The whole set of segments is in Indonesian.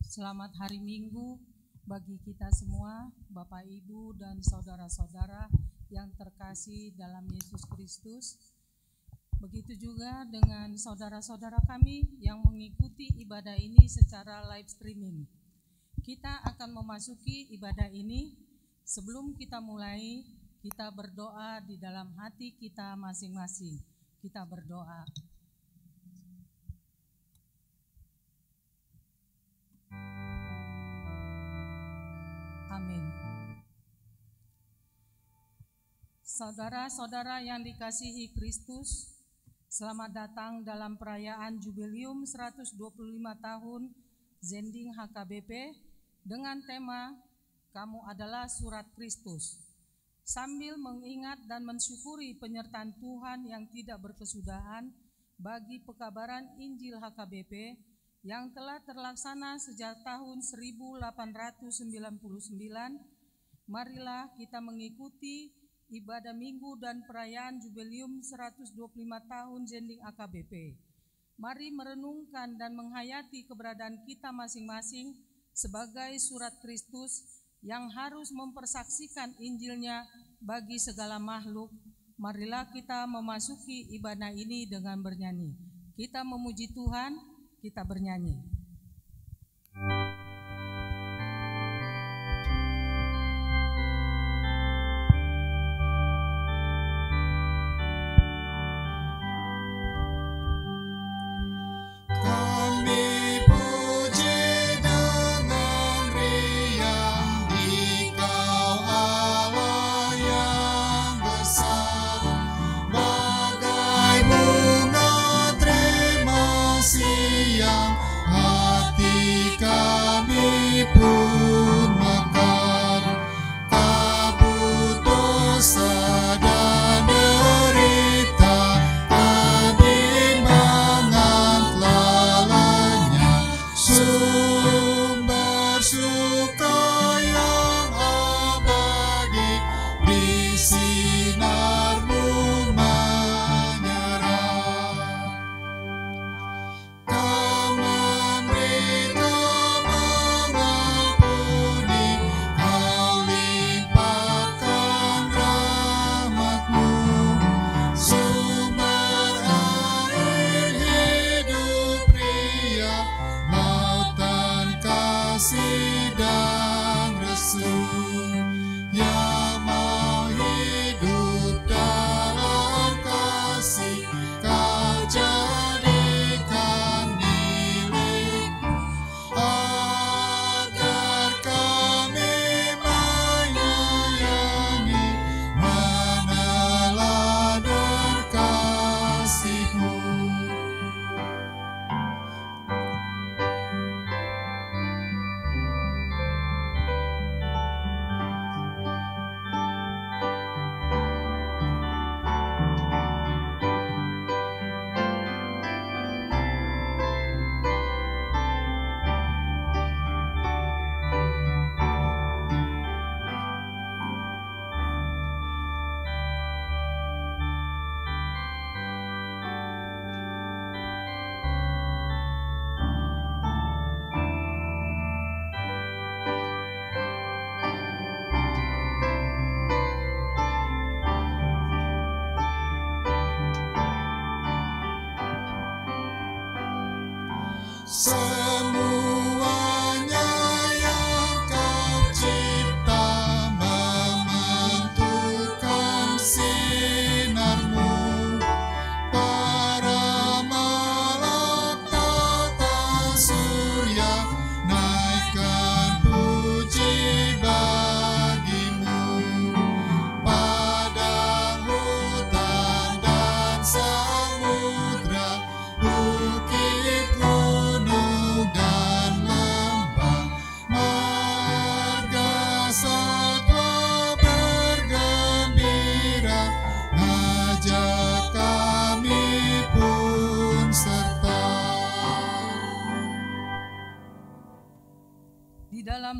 Selamat hari Minggu bagi kita semua, Bapak Ibu dan saudara-saudara yang terkasih dalam Yesus Kristus. Begitu juga dengan saudara-saudara kami yang mengikuti ibadah ini secara live streaming. Kita akan memasuki ibadah ini. Sebelum kita mulai, kita berdoa di dalam hati kita masing-masing. Kita berdoa. Amin. Saudara-saudara yang dikasihi Kristus, selamat datang dalam perayaan Jubileum 125 tahun Zending HKBP dengan tema Kamu adalah Surat Kristus. Sambil mengingat dan mensyukuri penyertaan Tuhan yang tidak berkesudahan bagi pekabaran Injil HKBP yang telah terlaksana sejak tahun 1899, marilah kita mengikuti ibadah minggu dan perayaan Jubileum 125 tahun Zending HKBP. Mari merenungkan dan menghayati keberadaan kita masing-masing sebagai surat Kristus yang harus mempersaksikan Injilnya bagi segala makhluk. Marilah kita memasuki ibadah ini dengan bernyanyi. Kita memuji Tuhan. Kita bernyanyi.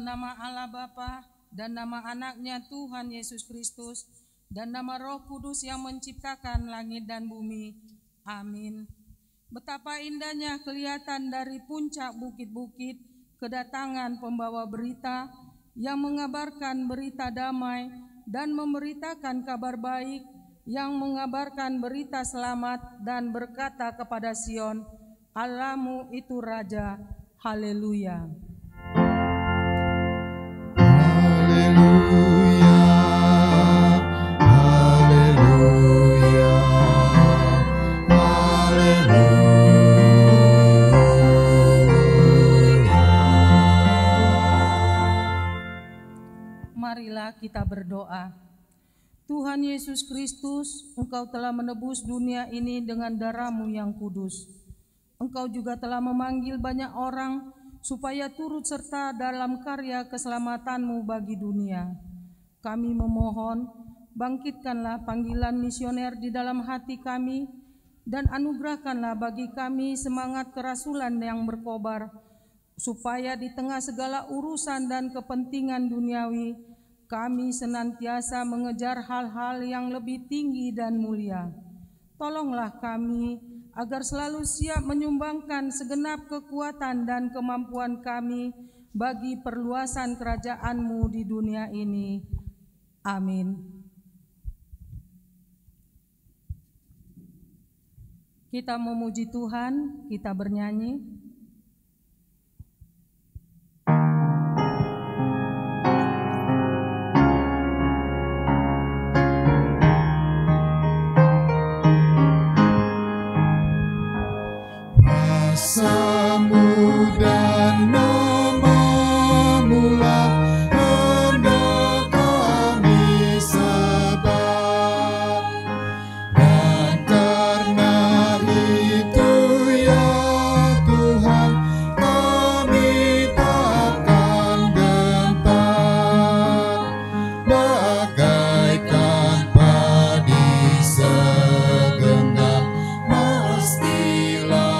Nama Allah Bapa dan nama anaknya Tuhan Yesus Kristus dan nama Roh Kudus yang menciptakan langit dan bumi. Amin. Betapa indahnya kelihatan dari puncak bukit-bukit kedatangan pembawa berita yang mengabarkan berita damai dan memberitakan kabar baik, yang mengabarkan berita selamat dan berkata kepada Sion, Allahmu itu Raja. Haleluya. Haleluya. Haleluya. Haleluya. Marilah kita berdoa. Tuhan Yesus Kristus, Engkau telah menebus dunia ini dengan darah-Mu yang kudus. Engkau juga telah memanggil banyak orang supaya turut serta dalam karya keselamatan-Mu bagi dunia. Kami memohon, bangkitkanlah panggilan misioner di dalam hati kami, dan anugerahkanlah bagi kami semangat kerasulan yang berkobar, supaya di tengah segala urusan dan kepentingan duniawi, kami senantiasa mengejar hal-hal yang lebih tinggi dan mulia. Tolonglah kami agar selalu siap menyumbangkan segenap kekuatan dan kemampuan kami bagi perluasan kerajaan-Mu di dunia ini. Amin. Kita memuji Tuhan, kita bernyanyi. Rasamu dan namamu lah hendak kami sebar, dan karena itu ya Tuhan kami takkan gentar, bagaikan padi segenggam mestilah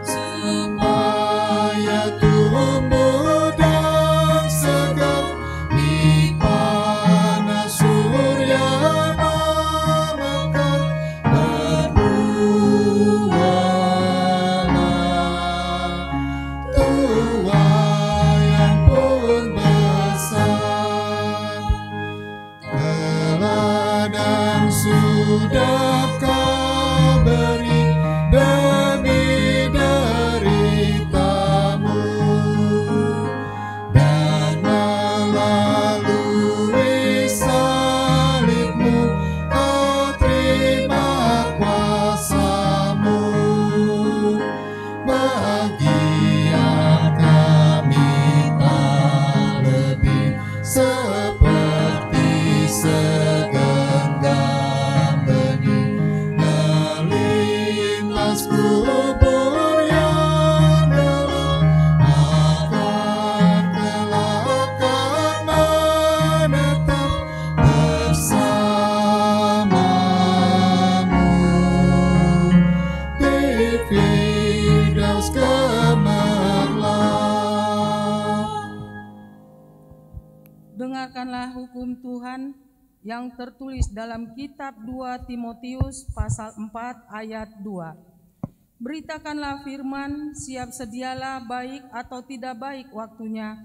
supaya tumbuh dan segar di panas surya mekar. Berbuahlah tuai pun besar, teladan sudah Kau beri demi deritamu, dan melalui salib-Mu Kau terima kuasa-Mu. Bagian kami tak lebih seperti segenggam benih melintas kubur yang dalam, akan kelak menetap bersama-Mu di Firdaus gemerlap. Dengarkanlah hukum Tuhan yang tertulis dalam kitab 2 Timotius pasal 4 ayat 2. Beritakanlah firman, siap sedialah baik atau tidak baik waktunya.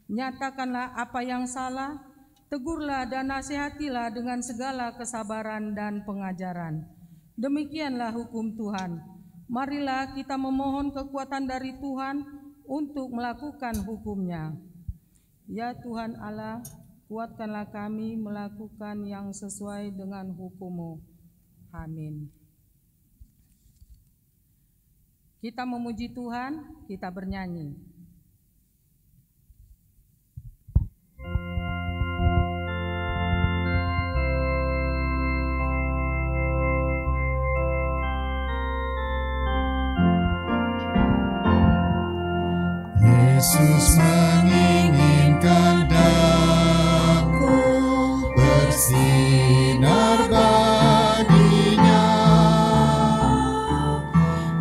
Nyatakanlah apa yang salah, tegurlah dan nasihatilah dengan segala kesabaran dan pengajaran. Demikianlah hukum Tuhan. Marilah kita memohon kekuatan dari Tuhan untuk melakukan hukum-Nya. Ya Tuhan Allah, kuatkanlah kami melakukan yang sesuai dengan hukum-Mu. Amin. Kita memuji Tuhan, kita bernyanyi. Yesus menginginkan daku bersinar baginya,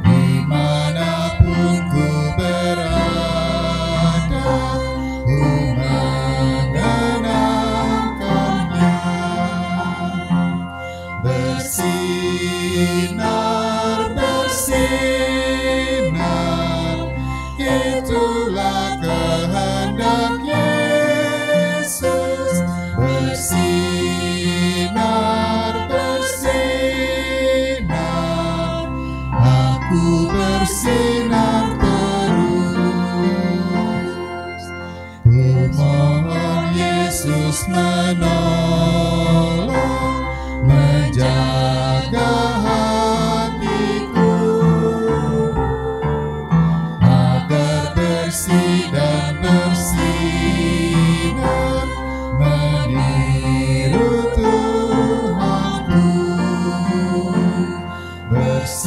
dimanapun ku berada, ku mengenangkannya. Bersinar, bersinar menolong, menjaga hatiku agar bersih dan bersinar meniru Tuhanku. Bersinar,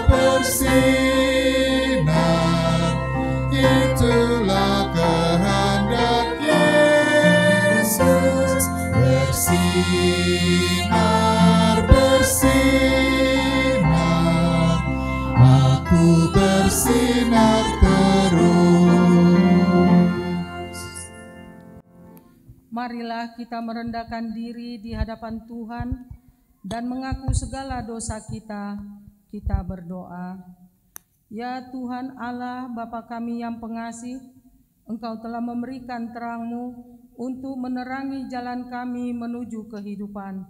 bersinar, itulah kehendak Yesus. Bersinar, bersinar, aku bersinar terus. Marilah kita merendahkan diri di hadapan Tuhan dan mengaku segala dosa kita. Kita berdoa. Ya Tuhan Allah, Bapa kami yang pengasih, Engkau telah memberikan terang-Mu untuk menerangi jalan kami menuju kehidupan.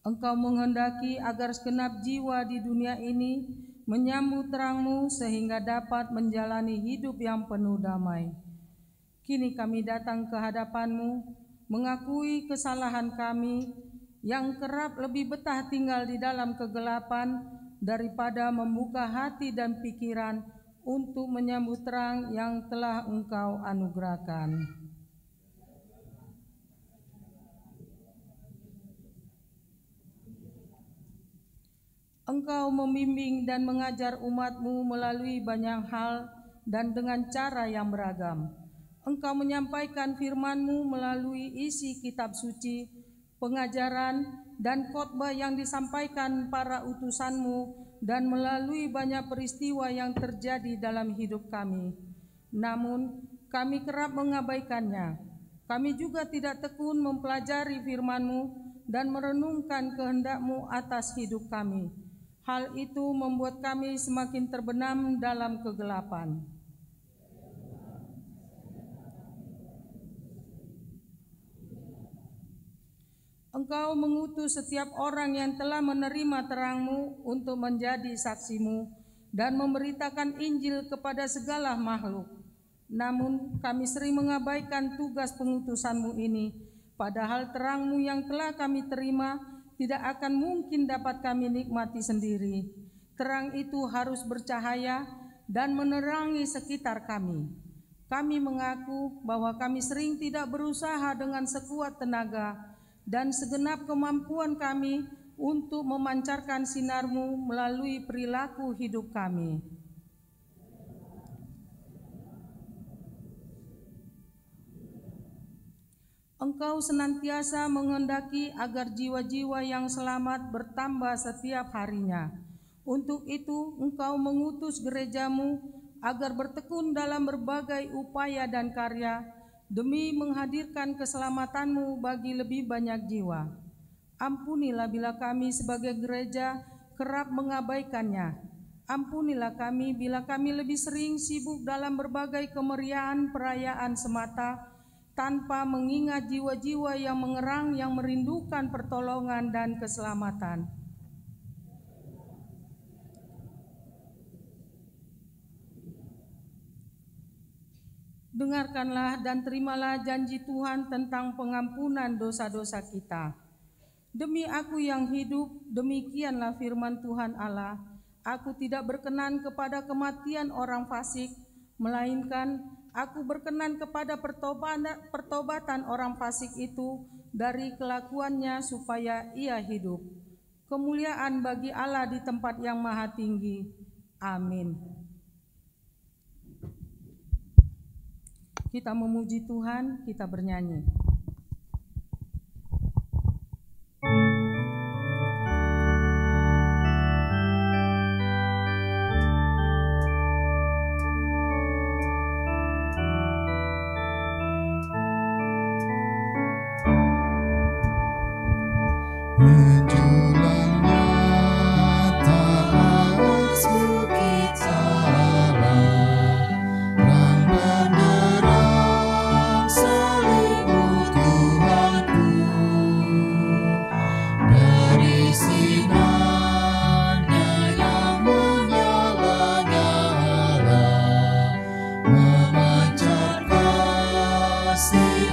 Engkau menghendaki agar segenap jiwa di dunia ini menyambut terang-Mu sehingga dapat menjalani hidup yang penuh damai. Kini kami datang ke hadapan-Mu, mengakui kesalahan kami yang kerap lebih betah tinggal di dalam kegelapan daripada membuka hati dan pikiran untuk menyambut terang yang telah Engkau anugerahkan. Engkau membimbing dan mengajar umat-Mu melalui banyak hal dan dengan cara yang beragam. Engkau menyampaikan firman-Mu melalui isi kitab suci, pengajaran dan khotbah yang disampaikan para utusan-Mu dan melalui banyak peristiwa yang terjadi dalam hidup kami. Namun, kami kerap mengabaikannya. Kami juga tidak tekun mempelajari firman-Mu dan merenungkan kehendak-Mu atas hidup kami. Hal itu membuat kami semakin terbenam dalam kegelapan. Engkau mengutus setiap orang yang telah menerima terang-Mu untuk menjadi saksi-Mu dan memberitakan Injil kepada segala makhluk. Namun kami sering mengabaikan tugas pengutusan-Mu ini, padahal terang-Mu yang telah kami terima tidak akan mungkin dapat kami nikmati sendiri. Terang itu harus bercahaya dan menerangi sekitar kami. Kami mengaku bahwa kami sering tidak berusaha dengan sekuat tenaga dan segenap kemampuan kami untuk memancarkan sinar-Mu melalui perilaku hidup kami. Engkau senantiasa menghendaki agar jiwa-jiwa yang selamat bertambah setiap harinya. Untuk itu, Engkau mengutus gereja-Mu agar bertekun dalam berbagai upaya dan karya demi menghadirkan keselamatan-Mu bagi lebih banyak jiwa. Ampunilah bila kami sebagai gereja kerap mengabaikannya. Ampunilah kami bila kami lebih sering sibuk dalam berbagai kemeriahan perayaan semata, tanpa mengingat jiwa-jiwa yang mengerang yang merindukan pertolongan dan keselamatan. Dengarkanlah dan terimalah janji Tuhan tentang pengampunan dosa-dosa kita. Demi aku yang hidup, demikianlah firman Tuhan Allah, aku tidak berkenan kepada kematian orang fasik, melainkan aku berkenan kepada pertobatan orang fasik itu dari kelakuannya supaya ia hidup. Kemuliaan bagi Allah di tempat yang maha tinggi. Amin. Kita memuji Tuhan, kita bernyanyi. Memancar kasih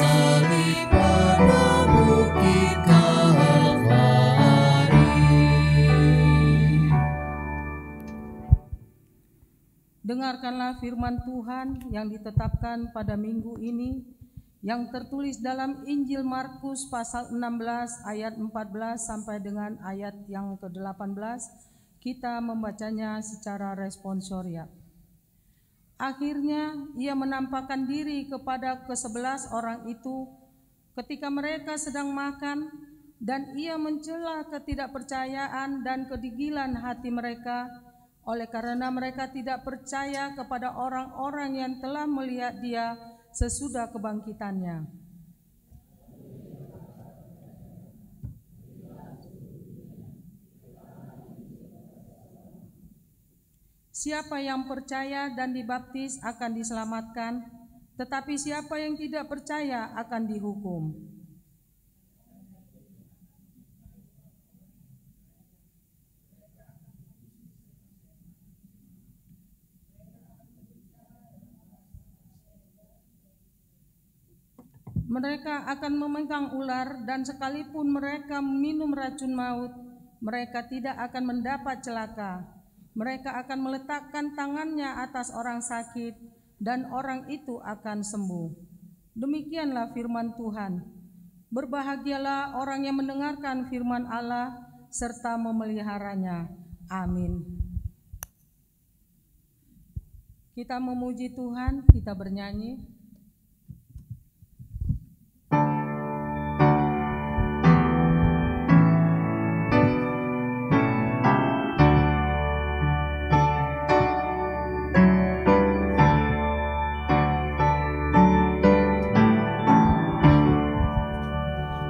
salib pada bukit Kalvari. Dengarkanlah firman Tuhan yang ditetapkan pada minggu ini, yang tertulis dalam Injil Markus pasal 16 ayat 14 sampai dengan ayat yang ke-18. Kita membacanya secara responsorial. Akhirnya ia menampakkan diri kepada ke-11 orang itu ketika mereka sedang makan, dan ia mencela ketidakpercayaan dan kedegilan hati mereka, oleh karena mereka tidak percaya kepada orang-orang yang telah melihat dia sesudah kebangkitannya. Siapa yang percaya dan dibaptis akan diselamatkan, tetapi siapa yang tidak percaya akan dihukum. Mereka akan memegang ular, dan sekalipun mereka minum racun maut, mereka tidak akan mendapat celaka. Mereka akan meletakkan tangannya atas orang sakit, dan orang itu akan sembuh. Demikianlah firman Tuhan. Berbahagialah orang yang mendengarkan firman Allah serta memeliharanya. Amin. Kita memuji Tuhan, kita bernyanyi.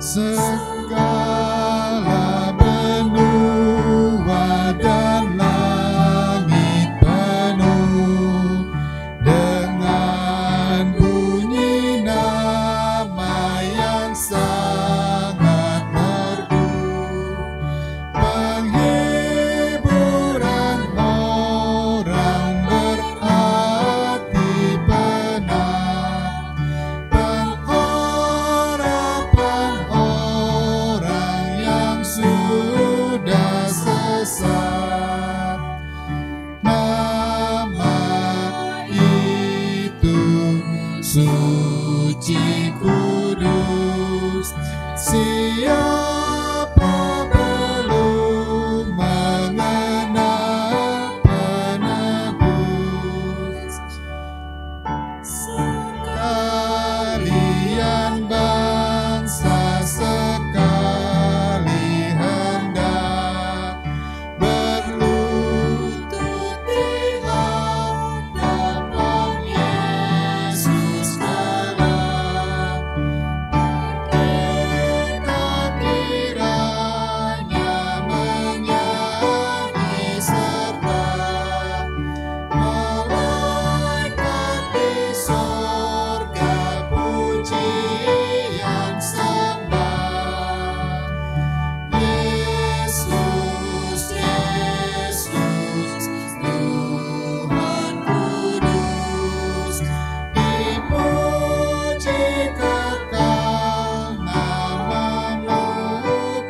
Segala benua dan langit penuh dengan bunyi nama yang sangat merdu, penghiburan orang berhati benar, pengharapan orang yang sudah sesat. Nama itu suci kudus. Siapa belum mengenal penebus? Sekalian bangsa sekali hendak berlutut di hadapan Yesus kelak. Kita kiranya menyanyi serta malaikat di sorga pujian sembah. Yesus, Yesus, Tuhan kudus, dipuji kekal namamu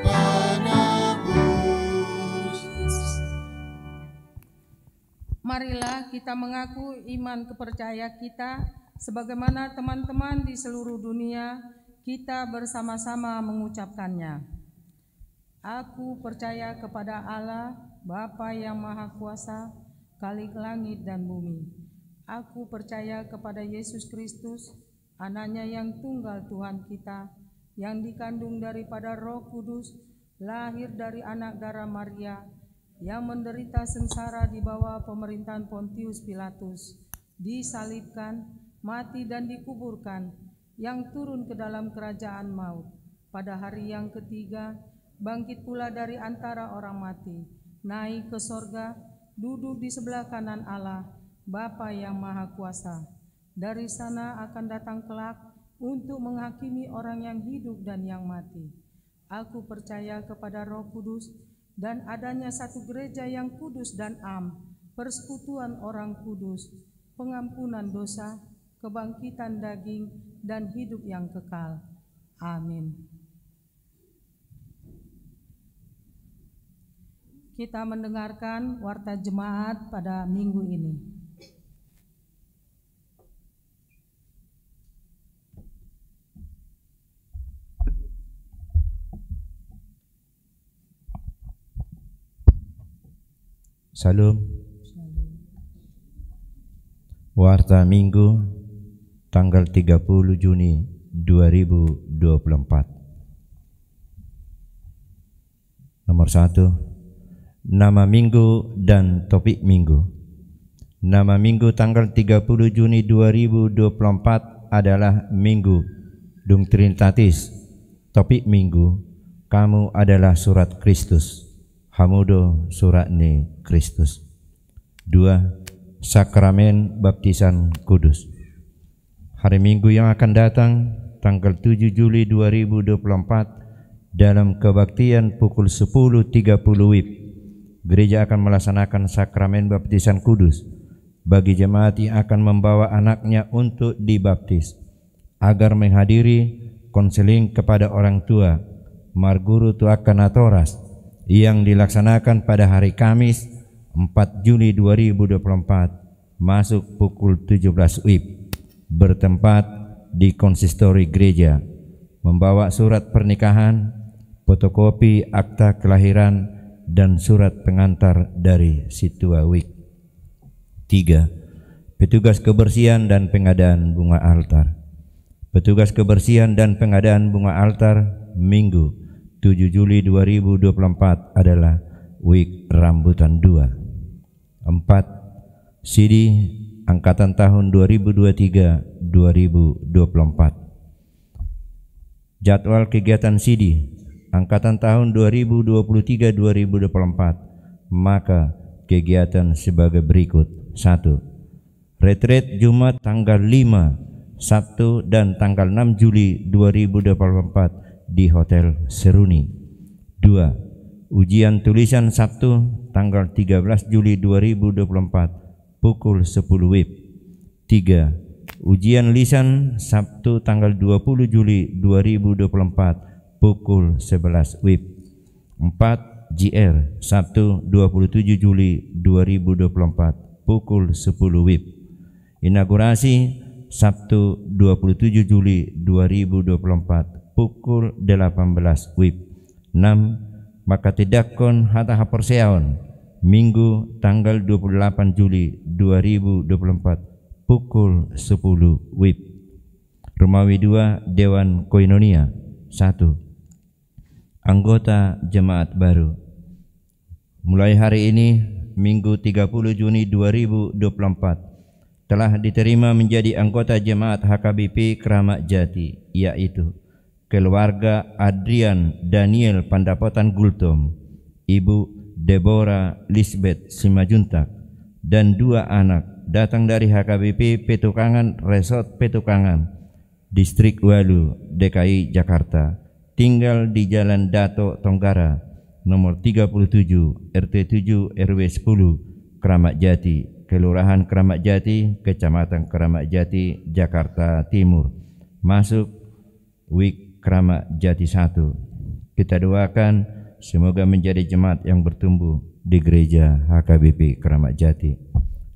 penebus. Marilah kita mengaku iman kepercayaan kita sebagaimana teman-teman di seluruh dunia kita bersama-sama mengucapkannya. Aku percaya kepada Allah, Bapa yang Maha Kuasa, Khalik langit dan bumi. Aku percaya kepada Yesus Kristus, Anaknya yang tunggal Tuhan kita, yang dikandung daripada Roh Kudus, lahir dari anak darah Maria, yang menderita sengsara di bawah pemerintahan Pontius Pilatus, disalibkan, mati dan dikuburkan, yang turun ke dalam kerajaan maut. Pada hari yang ketiga, bangkit pula dari antara orang mati, naik ke sorga, duduk di sebelah kanan Allah, Bapa yang Maha Kuasa. Dari sana akan datang kelak untuk menghakimi orang yang hidup dan yang mati. Aku percaya kepada Roh Kudus dan adanya satu gereja yang kudus dan am, persekutuan orang kudus, pengampunan dosa, kebangkitan daging, dan hidup yang kekal. Amin. Kita mendengarkan warta jemaat pada minggu ini. Salam. Warta Minggu tanggal 30 Juni 2024. Nomor 1, nama minggu dan topik minggu. Nama minggu tanggal 30 Juni 2024 adalah Minggu Dum Trinitatis. Topik minggu, kamu adalah surat Kristus. Hamudo suratni Kristus. 2. Sakramen baptisan kudus. Hari Minggu yang akan datang tanggal 7 Juli 2024 dalam kebaktian pukul 10.30 WIB, gereja akan melaksanakan sakramen baptisan kudus bagi jemaat yang akan membawa anaknya untuk dibaptis agar menghadiri konseling kepada orang tua Marguru Tuakanatoras yang dilaksanakan pada hari Kamis 4 Juli 2024 masuk pukul 17 WIB, bertempat di konsistori gereja, membawa surat pernikahan, fotokopi akta kelahiran dan surat pengantar dari Situa WIB. 3. Petugas kebersihan dan pengadaan bunga altar. Petugas kebersihan dan pengadaan bunga altar Minggu 7 Juli 2024 adalah WIB rambutan 2. 4. CD angkatan tahun 2023-2024. Jadwal kegiatan CD angkatan tahun 2023-2024, maka kegiatan sebagai berikut. 1. Retreat Jumat tanggal 5, Sabtu dan tanggal 6 Juli 2024 di Hotel Seruni. 2. Ujian tulisan Sabtu tanggal 13 Juli 2024 pukul 10 WIB. 3. Ujian lisan Sabtu tanggal 20 Juli 2024 pukul 11 WIB. 4. JR Sabtu 27 Juli 2024 pukul 10 WIB. Inaugurasi Sabtu 27 Juli 2024 pukul 18 WIB. 6. Makatidakon Hataha Porseaon Minggu tanggal 28 Juli 2024 pukul 10 WIB. Romawi 2 Dewan Koinonia. 1. Anggota jemaat baru. Mulai hari ini Minggu 30 Juni 2024 telah diterima menjadi anggota jemaat HKBP Kramat Jati, yaitu keluarga Adrian Daniel Pandapotan Gultom, Ibu Deborah Lisbeth Simajuntak, dan 2 anak datang dari HKBP Petukangan Resort Petukangan, Distrik Walu, DKI Jakarta, tinggal di Jalan Dato Tonggara, nomor 37, RT 7 RW 10, Kramat Jati, Kelurahan Kramat Jati, Kecamatan Kramat Jati, Jakarta Timur, masuk WIB Kramat Jati 1. Kita doakan semoga menjadi jemaat yang bertumbuh di gereja HKBP Kramat Jati.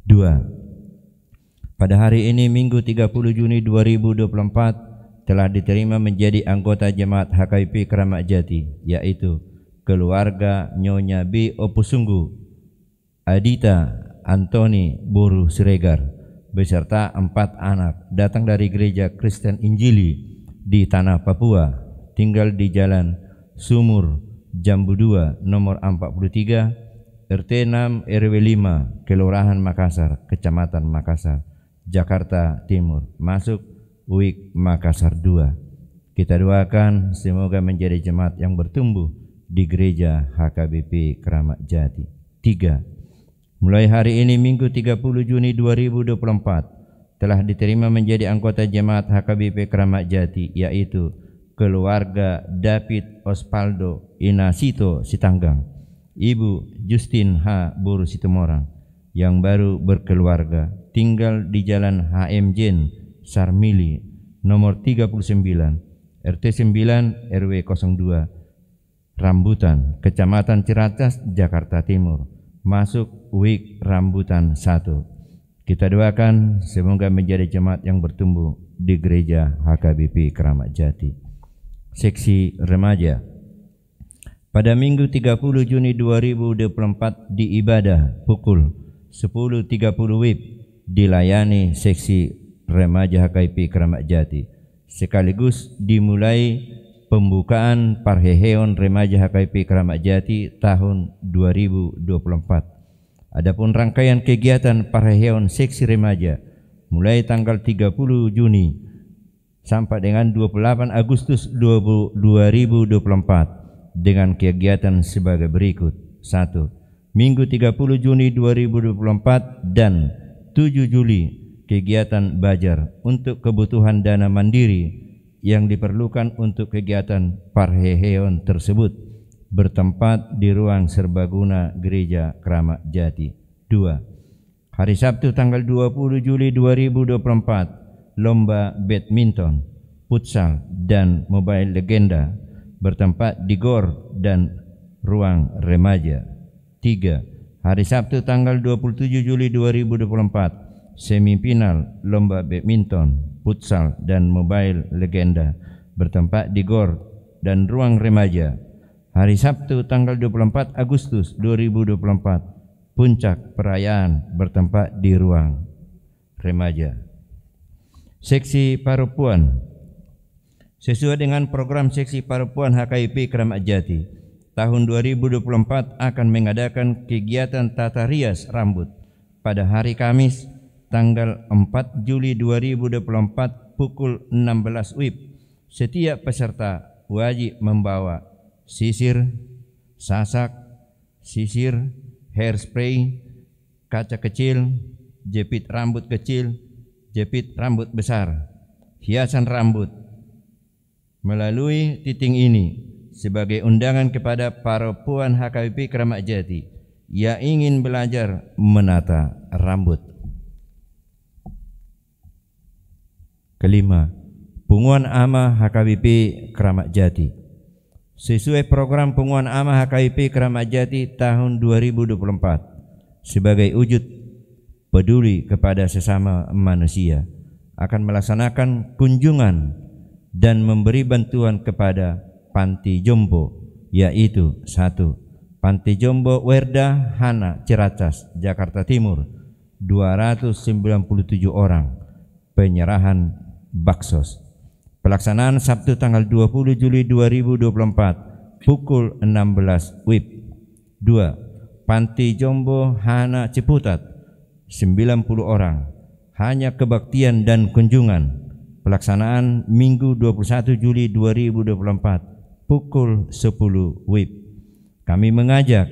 2. Pada hari ini Minggu 30 Juni 2024 telah diterima menjadi anggota jemaat HKBP Kramat Jati, yaitu keluarga Nyonya B. Opusunggu, Adita Antoni Boru Siregar, beserta 4 anak datang dari gereja Kristen Injili di Tanah Papua, tinggal di Jalan Sumur Jambu 2 nomor 43 RT 6 RW 5 Kelurahan Makassar, Kecamatan Makassar, Jakarta Timur, masuk WIB Makassar 2. Kita doakan semoga menjadi jemaat yang bertumbuh di gereja HKBP Kramat Jati. 3. Mulai hari ini Minggu 30 Juni 2024 telah diterima menjadi anggota jemaat HKBP Kramat Jati, yaitu keluarga David Ospaldo Inasito Sitanggang, Ibu Justin H. Boru Situmorang, yang baru berkeluarga, tinggal di Jalan HM Jen Sarmili nomor 39, RT 9 RW 02, Rambutan, Kecamatan Ciracas, Jakarta Timur, masuk WIK Rambutan 1. Kita doakan semoga menjadi jemaat yang bertumbuh di Gereja HKBP Keramat Jati. Seksi Remaja. Pada Minggu 30 Juni 2024 di ibadah pukul 10.30 WIB dilayani Seksi Remaja HKBP Keramat Jati. Sekaligus dimulai pembukaan Parheheon Remaja HKBP Keramat Jati tahun 2024. Adapun rangkaian kegiatan Parheheon Seksi Remaja mulai tanggal 30 Juni sampai dengan 28 Agustus 2024 dengan kegiatan sebagai berikut. 1. Minggu 30 Juni 2024 dan 7 Juli kegiatan Bajar untuk kebutuhan dana mandiri yang diperlukan untuk kegiatan Parheheon tersebut bertempat di ruang serbaguna Gereja Keramat Jati. 2. Hari Sabtu tanggal 20 Juli 2024 lomba badminton, futsal dan mobile legenda bertempat di GOR dan ruang remaja. 3. Hari Sabtu tanggal 27 Juli 2024 semifinal lomba badminton, futsal dan mobile legenda bertempat di GOR dan ruang remaja. Hari Sabtu tanggal 24 Agustus 2024 puncak perayaan bertempat di ruang remaja. Seksi Parupuan. Sesuai dengan program Seksi Parupuan HKBP Keramat Jati, tahun 2024 akan mengadakan kegiatan tata rias rambut pada hari Kamis tanggal 4 Juli 2024 pukul 16 WIB. Setiap peserta wajib membawa sisir, sasak, sisir, hairspray, kaca kecil, jepit rambut kecil, jepit rambut besar, hiasan rambut. Melalui titik ini sebagai undangan kepada para puan HKBP Keramat Jati yang ingin belajar menata rambut. Kelima, Punguan Ama HKBP Keramat Jati. Sesuai program Punguan Ama HKBP Keramat Jati tahun 2024 sebagai wujud peduli kepada sesama manusia akan melaksanakan kunjungan dan memberi bantuan kepada Panti Jombo, yaitu 1. Panti Jombo Werda Hana Ciracas, Jakarta Timur, 297 orang, penyerahan baksos. Pelaksanaan Sabtu tanggal 20 Juli 2024 pukul 16 WIB. 2. Panti Jombo Hana Ciputat, 90 orang, hanya kebaktian dan kunjungan. Pelaksanaan Minggu 21 Juli 2024 pukul 10 WIB. Kami mengajak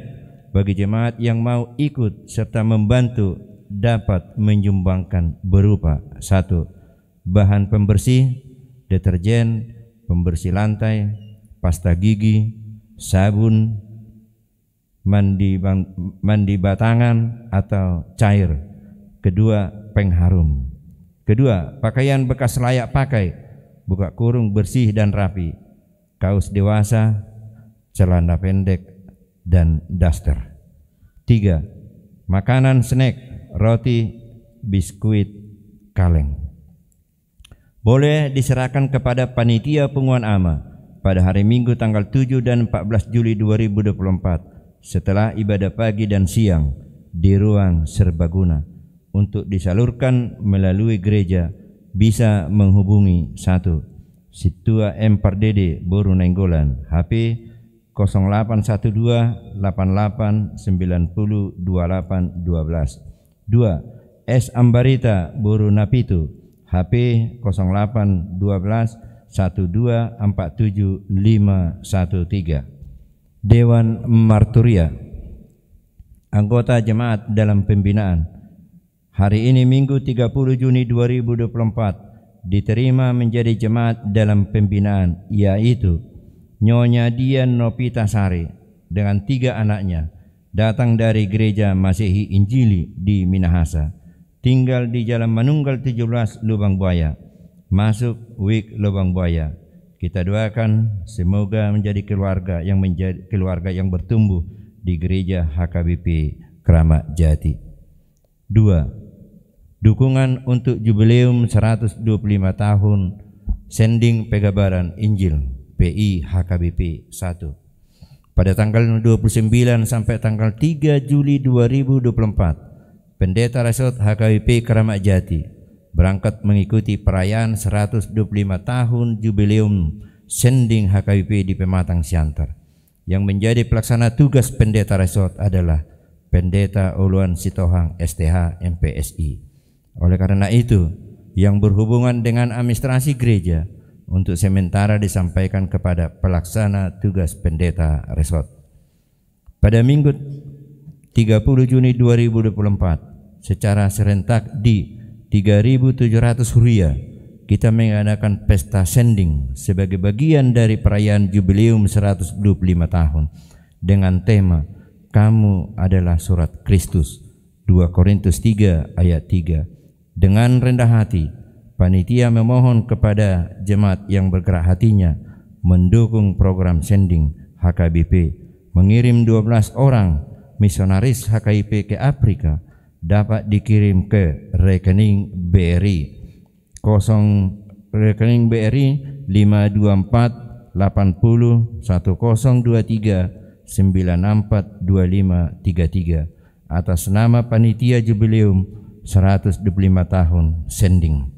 bagi jemaat yang mau ikut serta membantu dapat menyumbangkan berupa 1. Bahan pembersih, deterjen, pembersih lantai, pasta gigi, sabun, mandi batangan atau cair. Kedua, pengharum. Kedua, pakaian bekas layak pakai, buka kurung bersih dan rapi, kaos dewasa, celana pendek, dan daster. 3. Makanan snack, roti, biskuit, kaleng. Boleh diserahkan kepada panitia Punguan Ama pada hari Minggu tanggal 7 dan 14 Juli 2024 setelah ibadah pagi dan siang di ruang serbaguna. Untuk disalurkan melalui gereja bisa menghubungi 1. Situa M. Pardede Boru Nainggolan, HP 0812 88 90 28 12. 2. S. Ambarita Boru Napitu, HP 0812 12 47 513. Dewan Marturia, anggota jemaat dalam pembinaan. Hari ini Minggu 30 Juni 2024 diterima menjadi jemaat dalam pembinaan, yaitu Nyonya Dian Nopita Sari dengan 3 anaknya, datang dari Gereja Masehi Injili di Minahasa, tinggal di Jalan Manunggal 17 Lubang Buaya. masuk Wik Lubang Buaya. Kita doakan semoga menjadi keluarga yang bertumbuh di gereja HKBP Kramat Jati. 2. Dukungan untuk jubileum 125 tahun Sending Pegabaran Injil PI HKBP 1. Pada tanggal 29 sampai tanggal 3 Juli 2024, Pendeta Resort HKBP Kramat Jati berangkat mengikuti perayaan 125 tahun jubileum Sending HKBP di Pematang Siantar. Yang menjadi pelaksana tugas Pendeta Resort adalah Pendeta Uluan Sitohang STH MPSI. Oleh karena itu, yang berhubungan dengan administrasi gereja untuk sementara disampaikan kepada pelaksana tugas Pendeta Resort. Pada Minggu 30 Juni 2024, secara serentak di 3.700 Huria, kita mengadakan pesta sending sebagai bagian dari perayaan jubileum 125 tahun dengan tema Kamu adalah Surat Kristus, 2 Korintus 3 ayat 3. Dengan rendah hati, panitia memohon kepada jemaat yang bergerak hatinya mendukung program sending HKBP, mengirim 12 orang misionaris HKBP ke Afrika dapat dikirim ke rekening BRI 524 80 1023 942533 atas nama panitia jubileum 125 tahun sending.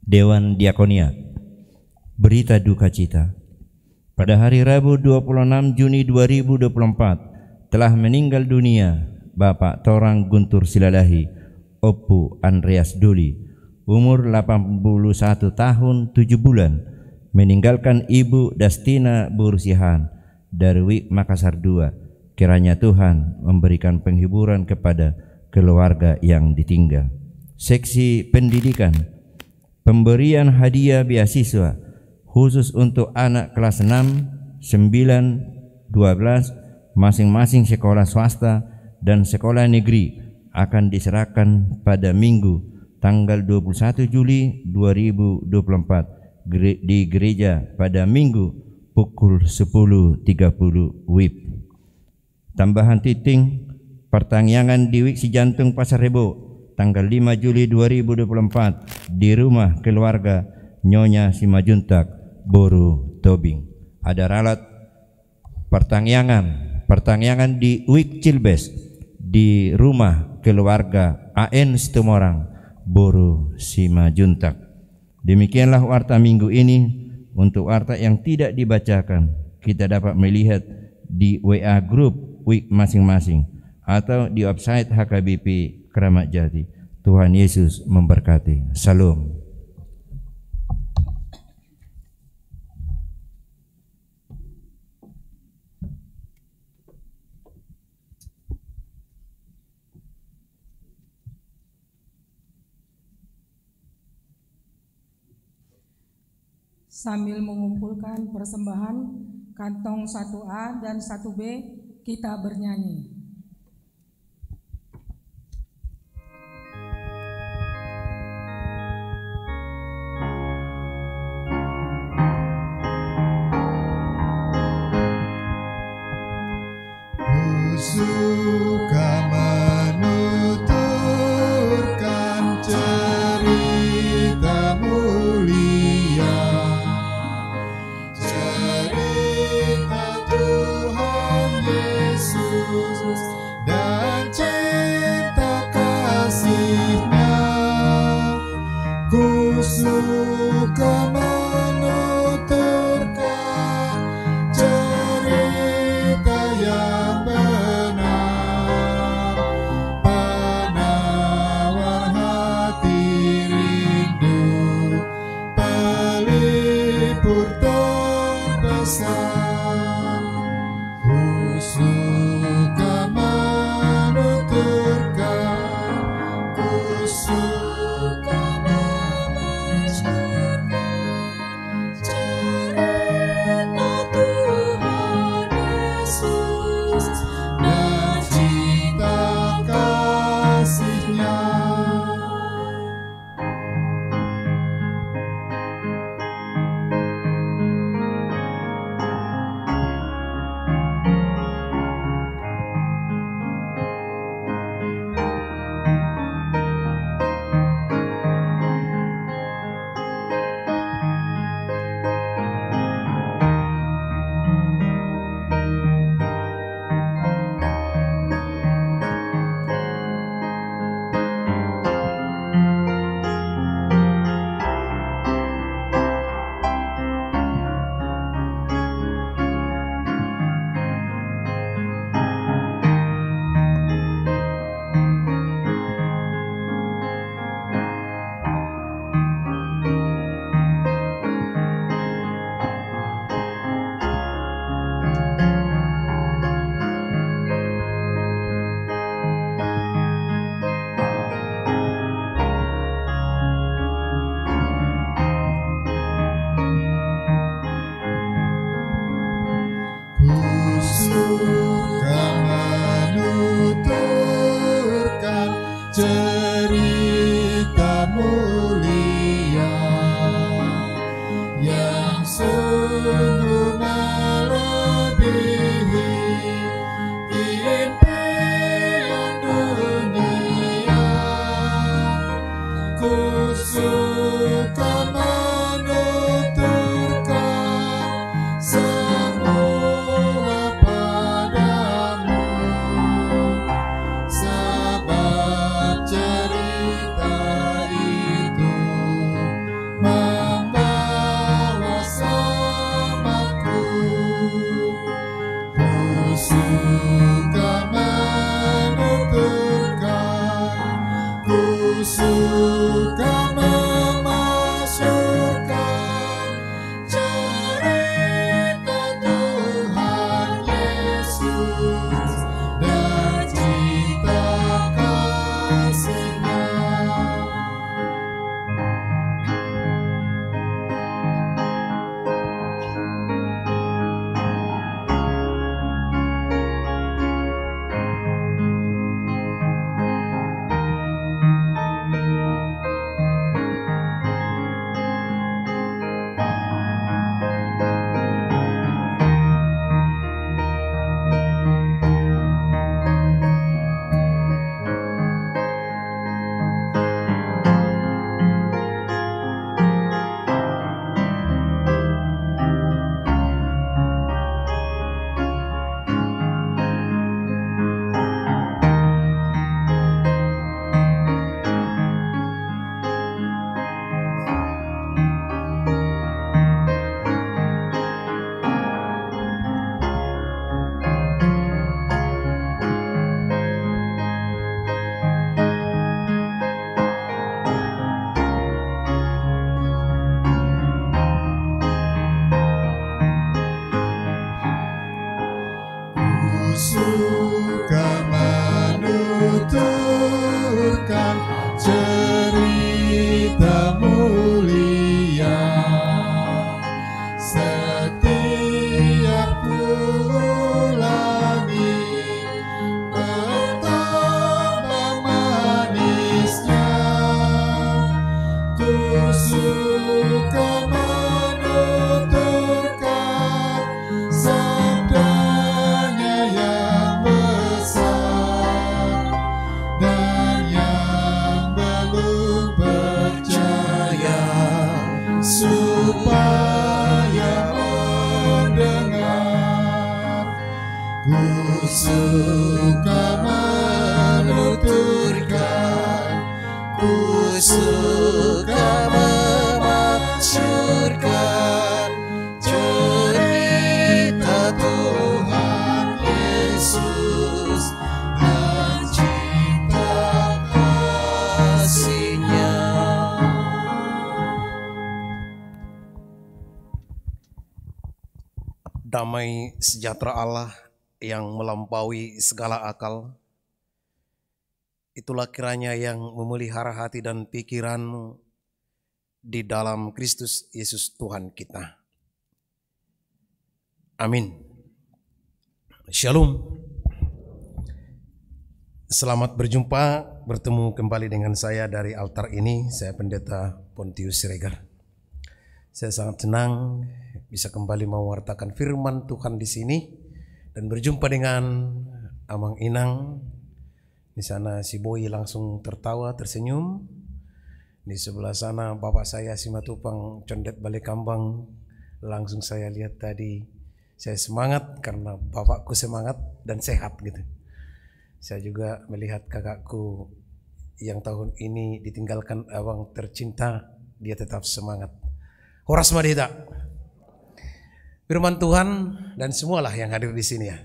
Dewan Diakonia. Berita duka cita. Pada hari Rabu 26 Juni 2024 telah meninggal dunia Bapak Torang Guntur Silalahi Oppu Andreas Duli, umur 81 tahun 7 bulan, meninggalkan Ibu Dastina Bursihan dari Wik Makassar 2. Kiranya Tuhan memberikan penghiburan kepada keluarga yang ditinggal. Seksi pendidikan, pemberian hadiah beasiswa khusus untuk anak kelas 6, 9, 12 masing-masing sekolah swasta dan sekolah negeri akan diserahkan pada Minggu tanggal 21 Juli 2024 di gereja pada Minggu pukul 10.30 WIB. Tambahan titing pertangyangan di Wik Sijantung Pasar Rebo tanggal 5 Juli 2024 di rumah keluarga Nyonya Simajuntak Boru Tobing. Ada ralat pertangyangan di Wik Cilbes di rumah keluarga AN Situmorang Boru Simajuntak. Demikianlah warta minggu ini. Untuk warta yang tidak dibacakan, kita dapat melihat di WA grup Wik masing-masing atau di website HKBP Kramat Jati. Tuhan Yesus memberkati. Salam. Sambil mengumpulkan persembahan kantong 1A dan 1B, kita bernyanyi. Suka menuturkan cerita mulia, cerita Tuhan Yesus dan cinta kasih-Nya. Ku suka menuturkan cerita yang benar, penawar hati rindu, pelipur terbesar. Ku suka menuturkan, ku suka mengajarkan cerita Tuhan Yesus dan cinta kasih-Nya. suka menuturkan cerita mulia setiap ulangi betapa manisnya. Ku suka menuturkan sabdanya yang besar dan yang belum percaya supaya mendengar. Ku suka menuturkan, ku suka memasyurkan cerita Tuhan Yesus dan cinta kasih-Nya. Damai sejahtera Allah yang melampaui segala akal, itulah kiranya yang memelihara hati dan pikiranmu di dalam Kristus Yesus Tuhan kita. Amin. Shalom. Selamat berjumpa, bertemu kembali dengan saya dari altar ini. Saya Pendeta Pontius Siregar. Saya sangat senang bisa kembali mewartakan firman Tuhan di sini dan berjumpa dengan Amang Inang. Di sana si Boy langsung tertawa, tersenyum. Di sebelah sana bapak saya Simatupang Condet Balekambang. Langsung saya lihat tadi, saya semangat karena bapakku semangat dan sehat gitu. Saya juga melihat kakakku yang tahun ini ditinggalkan abang tercinta, dia tetap semangat. Horas Madita. Firman Tuhan dan semualah yang hadir di sini ya,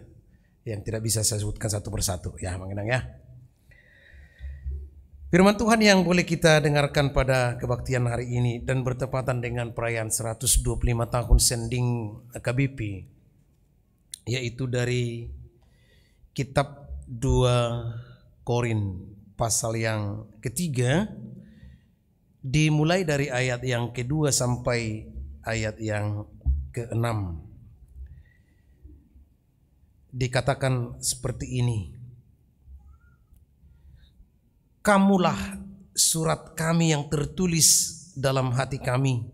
yang tidak bisa saya sebutkan satu persatu ya, Mang Inang ya. Firman Tuhan yang boleh kita dengarkan pada kebaktian hari ini dan bertepatan dengan perayaan 125 tahun sending AKBP, yaitu dari kitab 2 Korin pasal yang ketiga, dimulai dari ayat yang kedua sampai ayat yang ke-6. Dikatakan seperti ini: Kamulah surat kami yang tertulis dalam hati kami,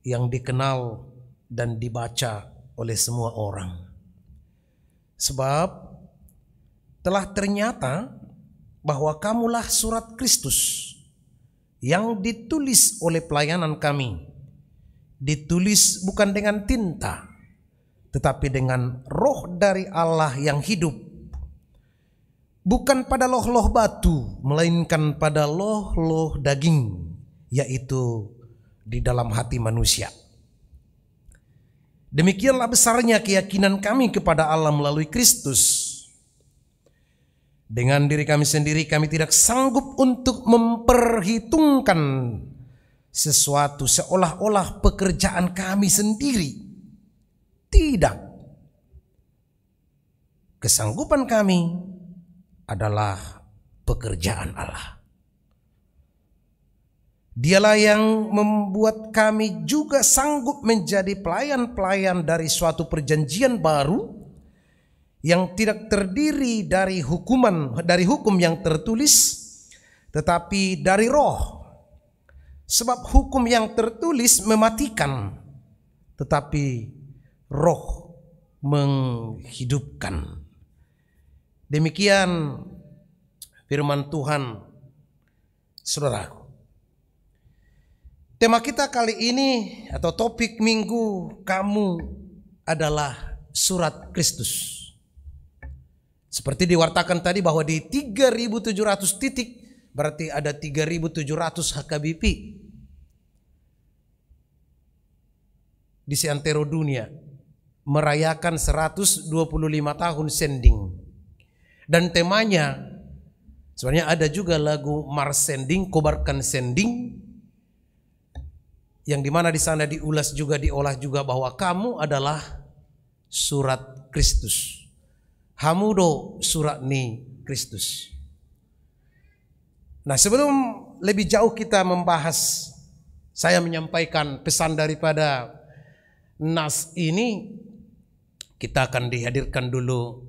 yang dikenal dan dibaca oleh semua orang. Sebab telah ternyata bahwa kamulah surat Kristus yang ditulis oleh pelayanan kami, ditulis bukan dengan tinta, tetapi dengan roh dari Allah yang hidup, bukan pada loh-loh batu, melainkan pada loh-loh daging, yaitu di dalam hati manusia. Demikianlah besarnya keyakinan kami kepada Allah melalui Kristus. Dengan diri kami sendiri kami tidak sanggup untuk memperhitungkan sesuatu seolah-olah pekerjaan kami sendiri. Tidak. Kesanggupan kami adalah pekerjaan Allah. Dialah yang membuat kami juga sanggup menjadi pelayan-pelayan dari suatu perjanjian baru yang tidak terdiri dari hukum yang tertulis, tetapi dari roh. Sebab hukum yang tertulis mematikan, tetapi roh menghidupkan. Demikian firman Tuhan, saudaraku. Tema kita kali ini atau topik minggu kamu adalah surat Kristus. Seperti diwartakan tadi bahwa di 3.700 titik berarti ada 3.700 HKBP di seantero dunia merayakan 125 tahun sending. Dan temanya sebenarnya ada juga lagu Mars Sending, Kobarkan Sending, yang dimana di sana diulas juga, diolah juga bahwa kamu adalah surat Kristus. Hamudo Suratni Kristus. Nah, sebelum lebih jauh kita membahas, saya menyampaikan pesan daripada nas ini. Kita akan dihadirkan dulu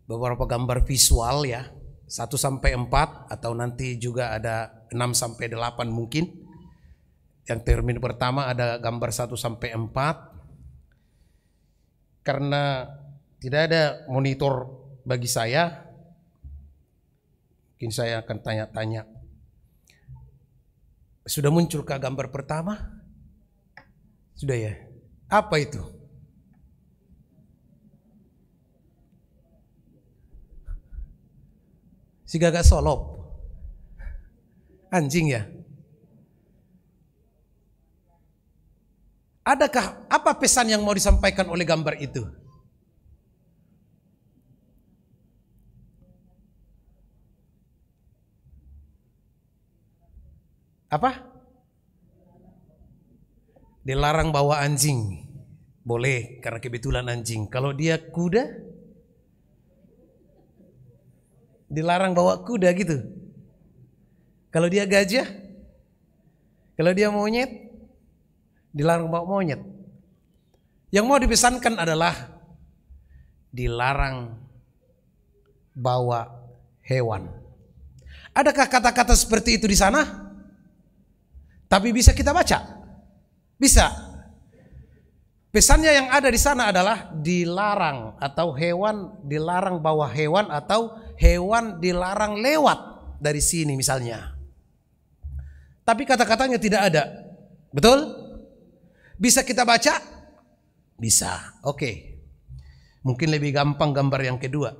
beberapa gambar visual ya, 1-4 atau nanti juga ada 6-8 mungkin. Yang termin pertama ada gambar 1-4. Karena tidak ada monitor bagi saya, mungkin saya akan tanya-tanya. Sudah munculkah gambar pertama? Sudah ya? Apa itu? Si gagak solop. Anjing ya? Adakah apa pesan yang mau disampaikan oleh gambar itu? Apa? Dilarang bawa anjing. Boleh karena kebetulan anjing. Kalau dia kuda, dilarang bawa kuda gitu. Kalau dia gajah, kalau dia monyet, dilarang bawa monyet. Yang mau dipesankan adalah dilarang bawa hewan. Adakah kata-kata seperti itu di sana? Tapi bisa kita baca? Bisa. Pesannya yang ada di sana adalah dilarang, atau hewan dilarang bawa hewan, atau hewan dilarang lewat dari sini misalnya. Tapi kata-katanya tidak ada. Betul? Bisa kita baca? Bisa. Oke. Mungkin lebih gampang gambar yang kedua.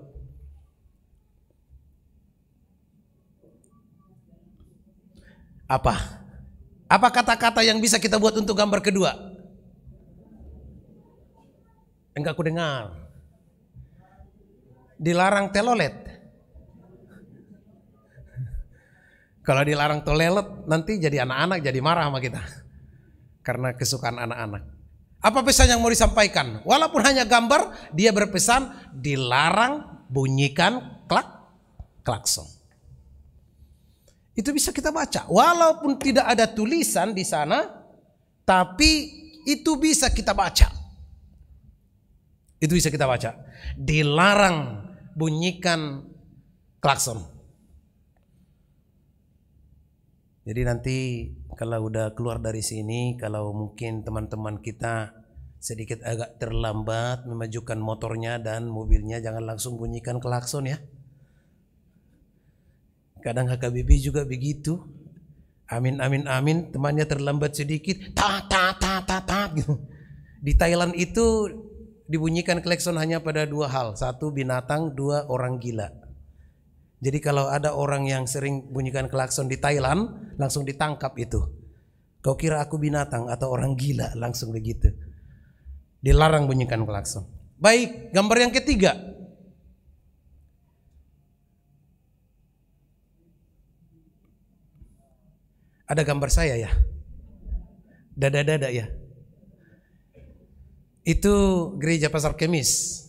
Apa? Apa kata-kata yang bisa kita buat untuk gambar kedua? Enggak aku dengar. Dilarang telolet. Kalau dilarang telolet nanti jadi anak-anak jadi marah sama kita. Karena kesukaan anak-anak. Apa pesan yang mau disampaikan? Walaupun hanya gambar, dia berpesan dilarang bunyikan klakson. Itu bisa kita baca. Walaupun tidak ada tulisan di sana, tapi itu bisa kita baca. Itu bisa kita baca. Dilarang bunyikan klakson. Jadi nanti kalau udah keluar dari sini, kalau mungkin teman-teman kita sedikit agak terlambat memajukan motornya dan mobilnya, jangan langsung bunyikan klakson ya. Kadang HKBP juga begitu. Amin amin amin, temannya terlambat sedikit, gitu. Di Thailand itu dibunyikan klakson hanya pada 2 hal. 1 binatang, 2 orang gila. Jadi kalau ada orang yang sering bunyikan klakson di Thailand, langsung ditangkap itu. Kau kira aku binatang atau orang gila? Langsung begitu. Dilarang bunyikan klakson. Baik, gambar yang ketiga. Ada gambar saya ya? Dada-dada ya? Itu gereja Pasar Kemis,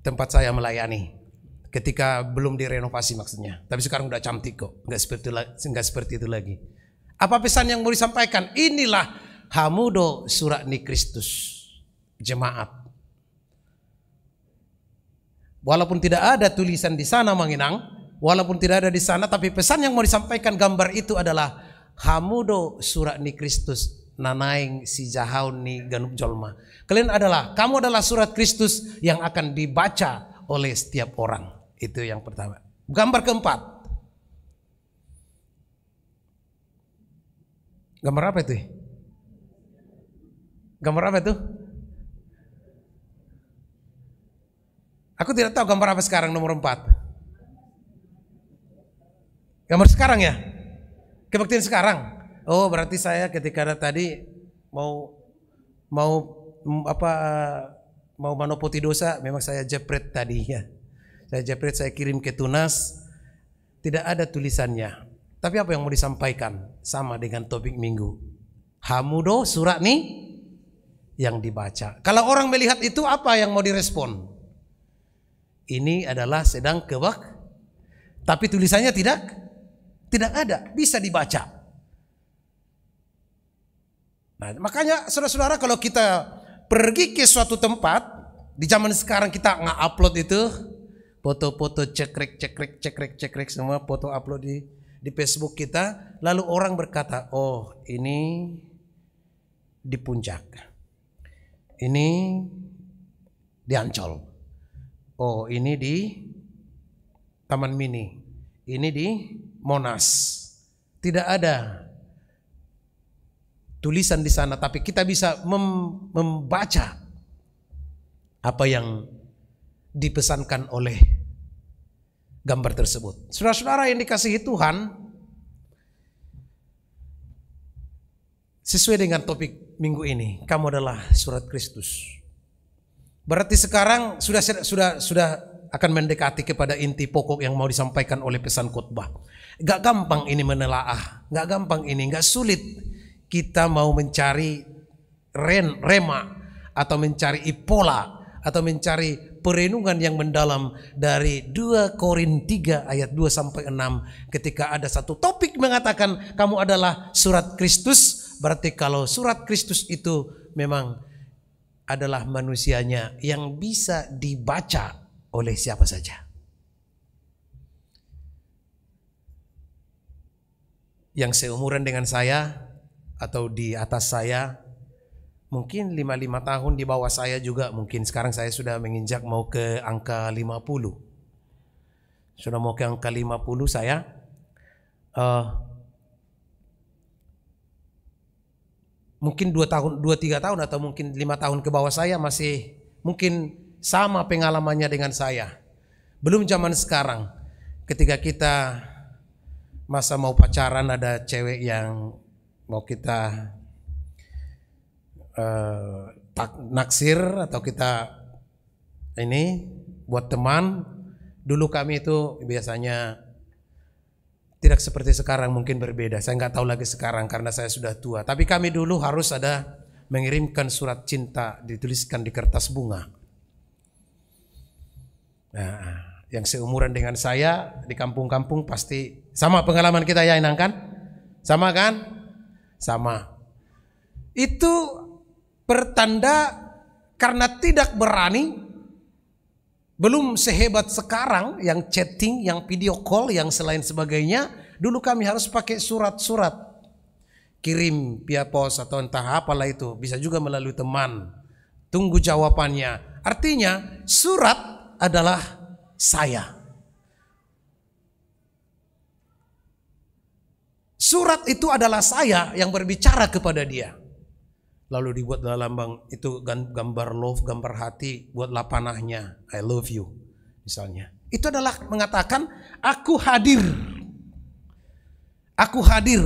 tempat saya melayani. Ketika belum direnovasi maksudnya. Tapi sekarang udah cantik kok. Enggak seperti itu lagi. Apa pesan yang mau disampaikan? Inilah Hamudo Suratni Kristus. Jemaat. Walaupun tidak ada tulisan di sana Manginang. Walaupun tidak ada di sana. Tapi pesan yang mau disampaikan gambar itu adalah Hamudo Suratni Kristus. Nanaing si jahaun ni ganup jolma. Kamu adalah surat Kristus yang akan dibaca oleh setiap orang. Itu yang pertama. Gambar keempat. Gambar apa itu? Gambar apa itu? Aku tidak tahu gambar apa sekarang nomor 4. Gambar sekarang ya? Kebaktian sekarang. Oh, berarti saya ketika tadi mau manopoti dosa, memang saya jepret tadi ya. Saya jepret, saya kirim ke Tunas, tidak ada tulisannya. Tapi apa yang mau disampaikan? Sama dengan topik minggu. Hamudo Suratni yang dibaca. Kalau orang melihat itu apa yang mau direspon? ini adalah sedang tapi tulisannya tidak ada, bisa dibaca. Nah, makanya saudara-saudara, kalau kita pergi ke suatu tempat, di zaman sekarang kita nge-upload itu foto-foto cekrek semua foto upload di Facebook kita, lalu orang berkata, oh ini di Puncak, ini di Ancol, oh ini di Taman Mini, ini di Monas. Tidak ada tulisan di sana, tapi kita bisa membaca apa yang dipesankan oleh gambar tersebut. Saudara-saudara yang dikasihi Tuhan, sesuai dengan topik minggu ini, kamu adalah surat Kristus. Berarti sekarang sudah akan mendekati kepada inti pokok yang mau disampaikan oleh pesan khotbah. Gak gampang ini menelaah, gak gampang ini, gak sulit kita mau mencari rema atau mencari ipola atau mencari perenungan yang mendalam dari 2 Korintus 3 ayat 2 sampai 6, ketika ada satu topik mengatakan kamu adalah surat Kristus. Berarti kalau surat Kristus itu memang adalah manusianya yang bisa dibaca oleh siapa saja. Yang seumuran dengan saya atau di atas saya, mungkin 55 tahun di bawah saya juga, mungkin sekarang saya sudah menginjak mau ke angka 50. Sudah mau ke angka 50 saya. Mungkin 2-3 tahun atau mungkin 5 tahun ke bawah saya masih mungkin sama pengalamannya dengan saya. Belum zaman sekarang, ketika kita masa mau pacaran, ada cewek yang mau kita naksir atau kita ini buat teman. Dulu kami itu biasanya tidak seperti sekarang, mungkin berbeda. Saya nggak tahu lagi sekarang karena saya sudah tua. Tapi kami dulu harus ada mengirimkan surat cinta dituliskan di kertas bunga. Nah, yang seumuran dengan saya di kampung-kampung pasti sama pengalaman kita ya, Inang kan? Sama kan? Sama. Itu pertanda karena tidak berani, belum sehebat sekarang yang chatting, yang video call, yang selain sebagainya. Dulu kami harus pakai surat-surat, kirim via pos atau entah apalah itu, bisa juga melalui teman. Tunggu jawabannya. Artinya surat adalah saya. Surat itu adalah saya yang berbicara kepada dia. Lalu dibuat dalam itu gambar love, gambar hati, buatlah panahnya, I love you misalnya. Itu adalah mengatakan aku hadir. Aku hadir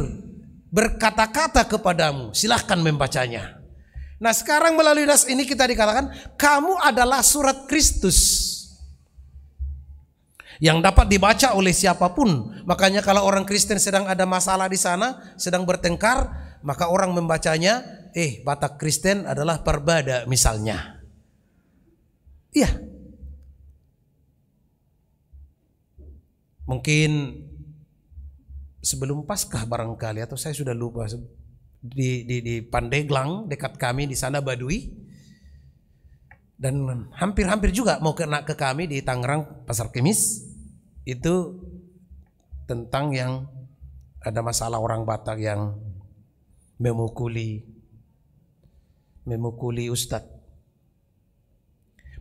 berkata-kata kepadamu, silahkan membacanya. Nah sekarang melalui das ini kita dikatakan kamu adalah surat Kristus yang dapat dibaca oleh siapapun. Makanya kalau orang Kristen sedang ada masalah di sana, sedang bertengkar, maka orang membacanya, Batak Kristen adalah Perbada misalnya. Iya. Mungkin sebelum Paskah barangkali, atau saya sudah lupa, di Pandeglang dekat kami di sana Baduy. Dan hampir-hampir juga mau kena ke kami di Tangerang Pasar Kemis. Itu tentang yang ada masalah orang Batak yang memukuli ustadz.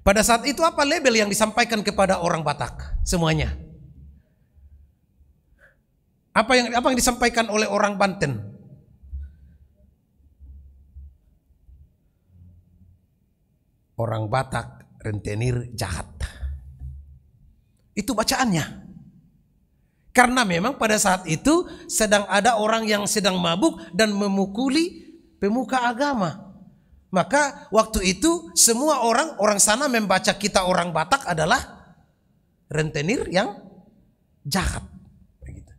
Pada saat itu apa label yang disampaikan kepada orang Batak? Semuanya. Apa yang disampaikan oleh orang Banten? Orang Batak rentenir jahat. Itu bacaannya. Karena memang pada saat itu sedang ada orang yang sedang mabuk dan memukuli pemuka agama. Maka waktu itu semua orang sana membaca kita orang Batak adalah rentenir yang jahat. Begitu.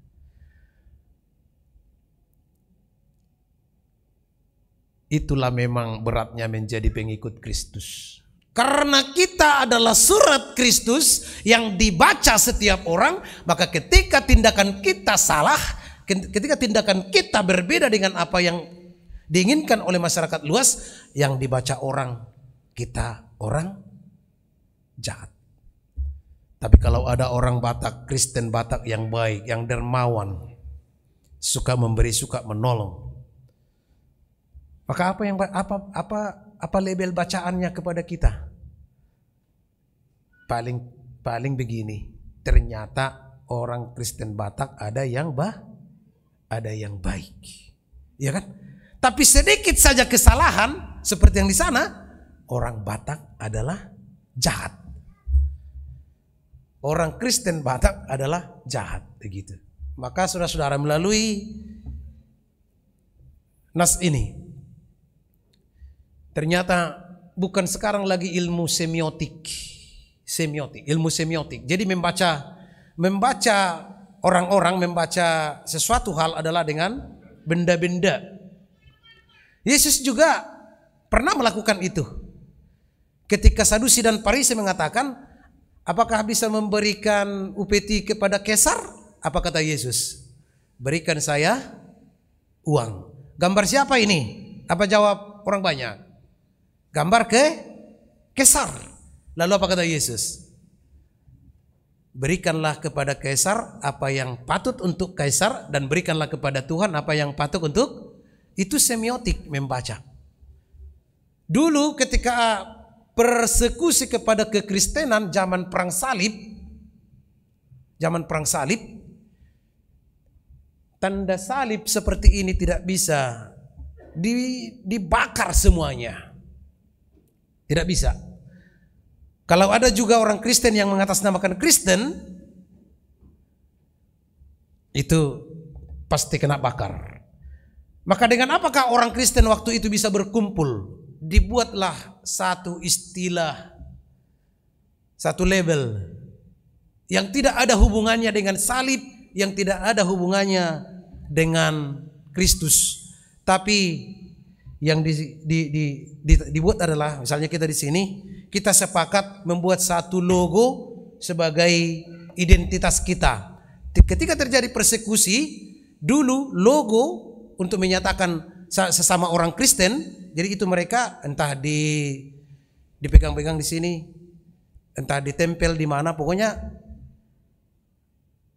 Itulah memang beratnya menjadi pengikut Kristus. Karena kita adalah surat Kristus yang dibaca setiap orang, maka ketika tindakan kita salah, ketika tindakan kita berbeda dengan apa yang diinginkan oleh masyarakat luas, yang dibaca orang, kita orang jahat. Tapi kalau ada orang Batak, Kristen Batak yang baik, yang dermawan, suka memberi, suka menolong, maka apa label bacaannya kepada kita? Paling begini, ternyata orang Kristen Batak ada yang baik, ya kan? Tapi sedikit saja kesalahan seperti yang di sana, orang Batak adalah jahat. Orang Kristen Batak adalah jahat, begitu. Maka saudara-saudara, melalui nas ini, ternyata bukan sekarang lagi ilmu semiotik. Ilmu semiotik. Jadi membaca orang-orang, membaca sesuatu hal adalah dengan benda-benda. Yesus juga pernah melakukan itu. Ketika Sadusi dan Farisi mengatakan, apakah bisa memberikan upeti kepada Kaisar? Apa kata Yesus? Berikan saya uang. Gambar siapa ini? Apa jawab orang banyak? Gambar ke Kaisar. Lalu apa kata Yesus? Berikanlah kepada Kaisar apa yang patut untuk Kaisar, dan berikanlah kepada Tuhan apa yang patut untuk. Itu semiotik, membaca. Dulu ketika persekusi kepada kekristenan zaman perang salib, tanda salib seperti ini tidak bisa dibakar semuanya. Tidak bisa. Kalau ada juga orang Kristen yang mengatasnamakan Kristen, itu pasti kena bakar. Maka dengan apakah orang Kristen waktu itu bisa berkumpul? Dibuatlah satu istilah, satu label yang tidak ada hubungannya dengan salib, yang tidak ada hubungannya dengan Kristus. Tapi yang dibuat adalah, misalnya kita di sini, kita sepakat membuat satu logo sebagai identitas kita. Ketika terjadi persekusi, dulu logo untuk menyatakan sesama orang Kristen, jadi itu mereka entah dipegang-pegang di sini, entah ditempel di mana, pokoknya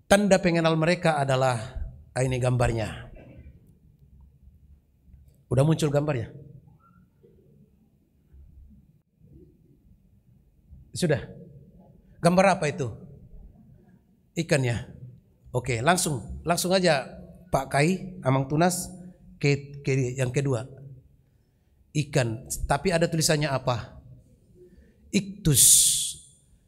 tanda pengenal mereka adalah ini gambarnya. Udah muncul gambarnya? Sudah. Gambar apa itu? Ikan ya. Oke, langsung aja Pak Kai, Amang Tunas, yang kedua. Ikan, tapi ada tulisannya apa? Iktus.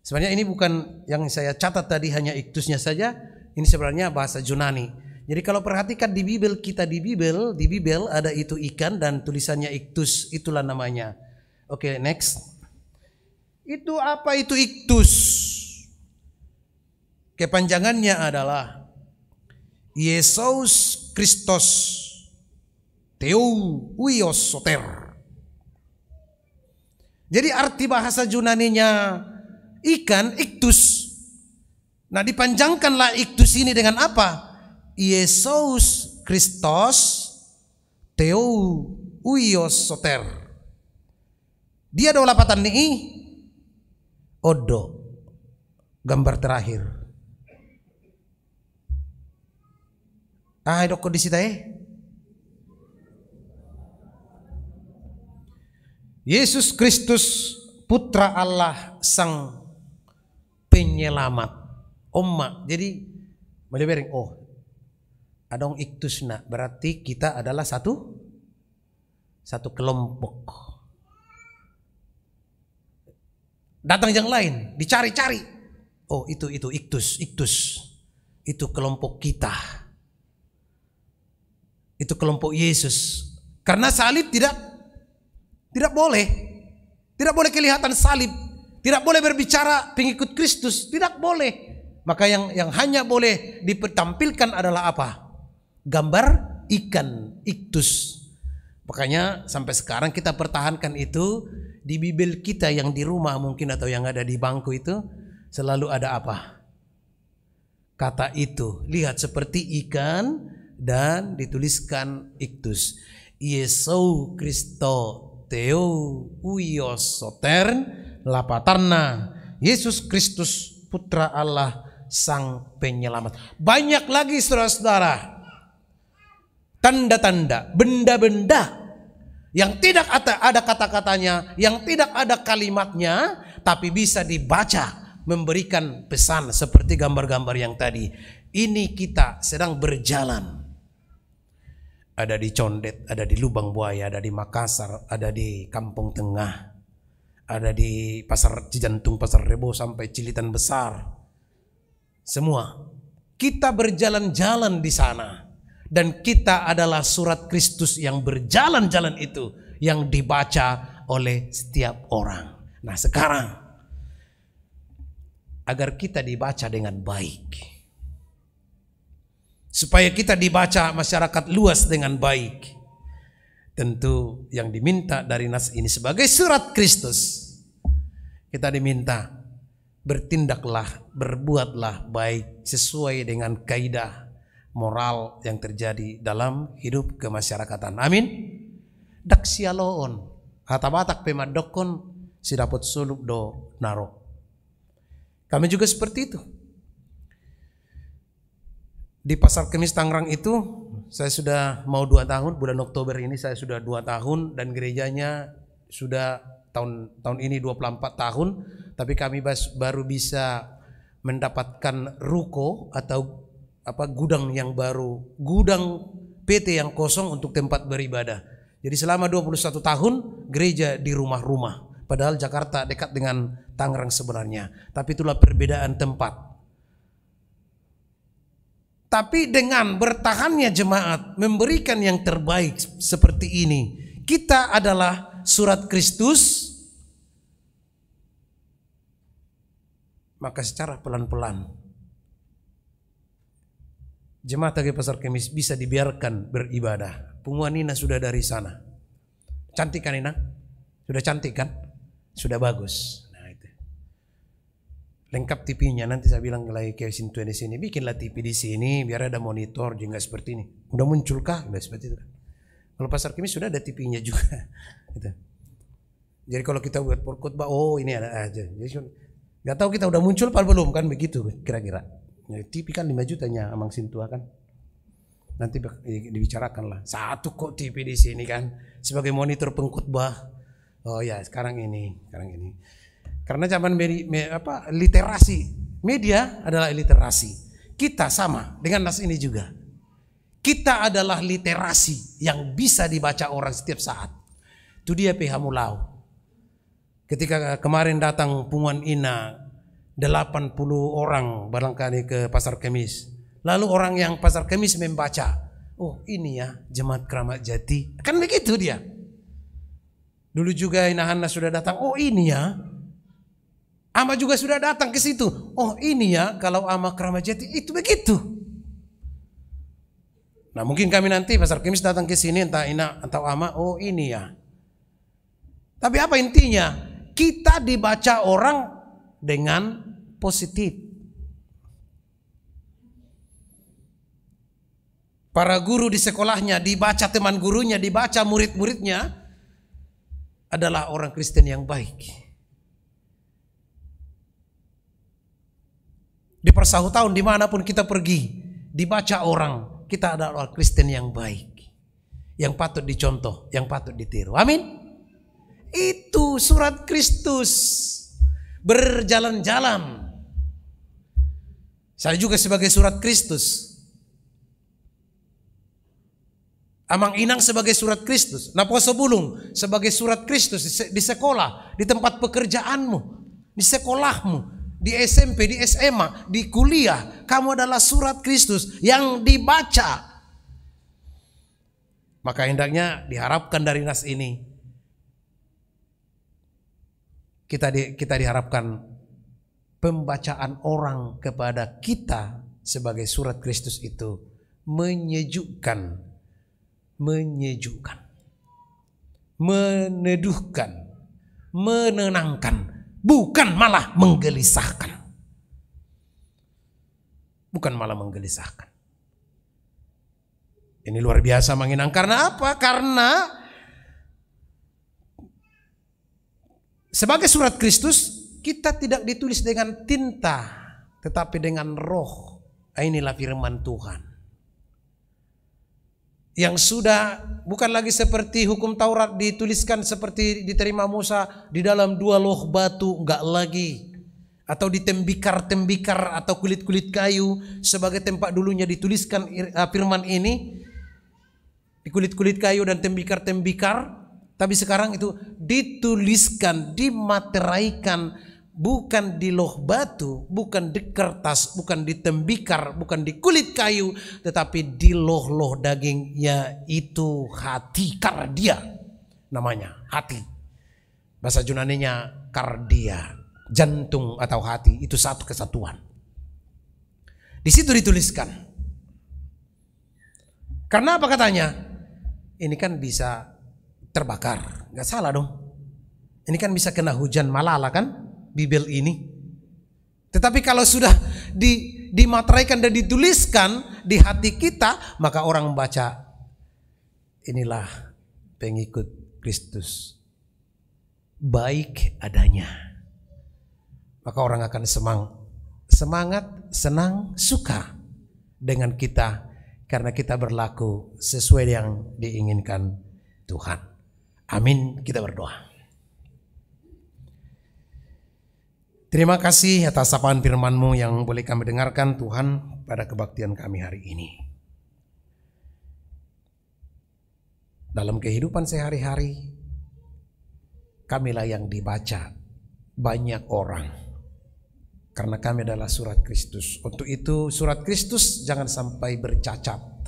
Sebenarnya ini bukan yang saya catat tadi, hanya iktusnya saja. Ini sebenarnya bahasa Yunani. Jadi kalau perhatikan di Bible kita, di Bible ada itu ikan dan tulisannya iktus, itulah namanya. Oke, next. Itu apa itu iktus? Kepanjangannya adalah Yesus Kristus Theouios Soter. Jadi arti bahasa Yunaninya ikan, iktus. Nah, dipanjangkanlah iktus ini dengan apa? Yesus Kristus Theouios Soter. Dia ada lapatan nih. Odo. Gambar terakhir. Doko di situ Yesus Kristus Putra Allah Sang Penyelamat. Omma. Jadi melebering. Oh, adong iktusna, berarti kita adalah satu kelompok. Datang yang lain, dicari-cari. Oh, itu iktus. Itu kelompok kita. Itu kelompok Yesus. Karena salib tidak boleh. Tidak boleh kelihatan salib. Tidak boleh berbicara pengikut Kristus. Tidak boleh. Maka yang hanya boleh ditampilkan adalah apa? Gambar ikan, iktus. Makanya sampai sekarang kita pertahankan itu Di Bibel kita yang di rumah mungkin atau yang ada di bangku itu selalu ada apa? Kata itu. Lihat seperti ikan dan dituliskan iktus. Yesus Kristo Theo Uios Sotern Lapatarna. Yesus Kristus Putra Allah Sang Penyelamat. Banyak lagi saudara-saudara tanda-tanda, benda-benda yang tidak ada kata-katanya, yang tidak ada kalimatnya, tapi bisa dibaca, memberikan pesan seperti gambar-gambar yang tadi. Ini kita sedang berjalan. Ada di Condet, ada di Lubang Buaya, ada di Makassar, ada di Kampung Tengah, ada di Pasar Cijantung, Pasar Rebo sampai Cilitan Besar. Semua kita berjalan-jalan di sana, dan kita adalah surat Kristus yang berjalan-jalan itu yang dibaca oleh setiap orang. Nah sekarang agar kita dibaca dengan baik, supaya kita dibaca masyarakat luas dengan baik, tentu yang diminta dari nas ini sebagai surat Kristus, kita diminta bertindaklah, berbuatlah baik sesuai dengan kaidah moral yang terjadi dalam hidup kemasyarakatan. Amin. Dak sialoon hatabatak pemadokon sidapot suluk do naro. Kami juga seperti itu. Di Pasar Kemis Tangerang itu saya sudah mau 2 tahun, bulan Oktober ini saya sudah 2 tahun, dan gerejanya sudah tahun ini 24 tahun, tapi kami baru bisa mendapatkan ruko atau gudang yang baru, gudang PT yang kosong untuk tempat beribadah. Jadi selama 21 tahun gereja di rumah-rumah, padahal Jakarta dekat dengan Tangerang sebenarnya, tapi itulah perbedaan tempat. Tapi dengan bertahannya jemaat memberikan yang terbaik seperti ini, kita adalah surat Kristus. Maka secara pelan-pelan jemaat AG Pasar Kemis bisa dibiarkan beribadah. Punguan Nina sudah dari sana. Cantik kan Nina? Sudah cantik kan? Sudah bagus. Nah itu. Lengkap TV-nya, nanti saya bilang lagi ke Sintu di sini, bikinlah TV di sini biar ada monitor juga seperti ini. Udah muncul kah? Udah seperti itu. Kalau Pasar Kemis sudah ada TV-nya juga. Gitu. Jadi kalau kita buat khotbah, oh ini ada aja. Jadi nggak tahu kita udah muncul apa belum, kan begitu kira-kira. Ya, TV kan 5 jutanya Amang Sintua kan. Nanti dibicarakan lah. Satu kok TV di sini kan sebagai monitor pengkhotbah. Oh ya sekarang ini. Karena zaman literasi media adalah literasi. Kita sama dengan nas ini juga. Kita adalah literasi yang bisa dibaca orang setiap saat. Itu dia PH Mulau. Ketika kemarin datang Punguan Ina 80 orang barangkali ke Pasar Kemis. Lalu orang yang Pasar Kemis membaca, oh ini ya Jemaat Keramat Jati. Kan begitu dia. Dulu juga Ina Hana sudah datang, oh ini ya. Ama juga sudah datang ke situ. Oh ini ya kalau Ama Keramat Jati itu begitu. Nah mungkin kami nanti Pasar Kemis datang ke sini entah Ina atau Ama, oh ini ya. Tapi apa intinya? Kita dibaca orang dengan positif. Para guru di sekolahnya dibaca, teman gurunya dibaca, murid-muridnya adalah orang Kristen yang baik. Di persahutahun dimanapun kita pergi, dibaca orang, kita adalah orang Kristen yang baik, yang patut dicontoh, yang patut ditiru. Amin. Itu surat Kristus berjalan-jalan. Saya juga sebagai surat Kristus. Amang Inang sebagai surat Kristus. Naposo Bulung sebagai surat Kristus di sekolah, di tempat pekerjaanmu, di sekolahmu, di SMP, di SMA, di kuliah. Kamu adalah surat Kristus yang dibaca. Maka hendaknya diharapkan dari nas ini kita diharapkan pembacaan orang kepada kita sebagai surat Kristus itu menyejukkan, meneduhkan, menenangkan, bukan malah menggelisahkan. Bukan malah menggelisahkan. Ini luar biasa mengenang. Karena apa? Karena sebagai surat Kristus, kita tidak ditulis dengan tinta, tetapi dengan roh. Inilah firman Tuhan. Yang sudah bukan lagi seperti hukum Taurat dituliskan seperti diterima Musa di dalam 2 loh batu, enggak lagi. Atau di tembikar-tembikar atau kulit-kulit kayu sebagai tempat dulunya dituliskan firman ini. Di kulit-kulit kayu dan tembikar-tembikar. Tapi sekarang itu dituliskan, dimateraikan, bukan di loh batu, bukan di kertas, bukan di tembikar, bukan di kulit kayu, tetapi di loh-loh daging, yaitu hati, kardia namanya, hati. Bahasa Yunaninya kardia, jantung atau hati, itu satu kesatuan. Di situ dituliskan. Karena apa katanya? Ini kan bisa terbakar, nggak salah dong. Ini kan bisa kena hujan malala kan, Bible ini. Tetapi kalau sudah dimateraikan dan dituliskan di hati kita, maka orang membaca, inilah pengikut Kristus, baik adanya. Maka orang akan semangat, senang, suka dengan kita, karena kita berlaku sesuai yang diinginkan Tuhan. Amin, kita berdoa. Terima kasih atas sapaan firman-Mu yang boleh kami dengarkan Tuhan pada kebaktian kami hari ini. Dalam kehidupan sehari-hari, kamilah yang dibaca banyak orang. Karena kami adalah surat Kristus. Untuk itu surat Kristus jangan sampai bercacat.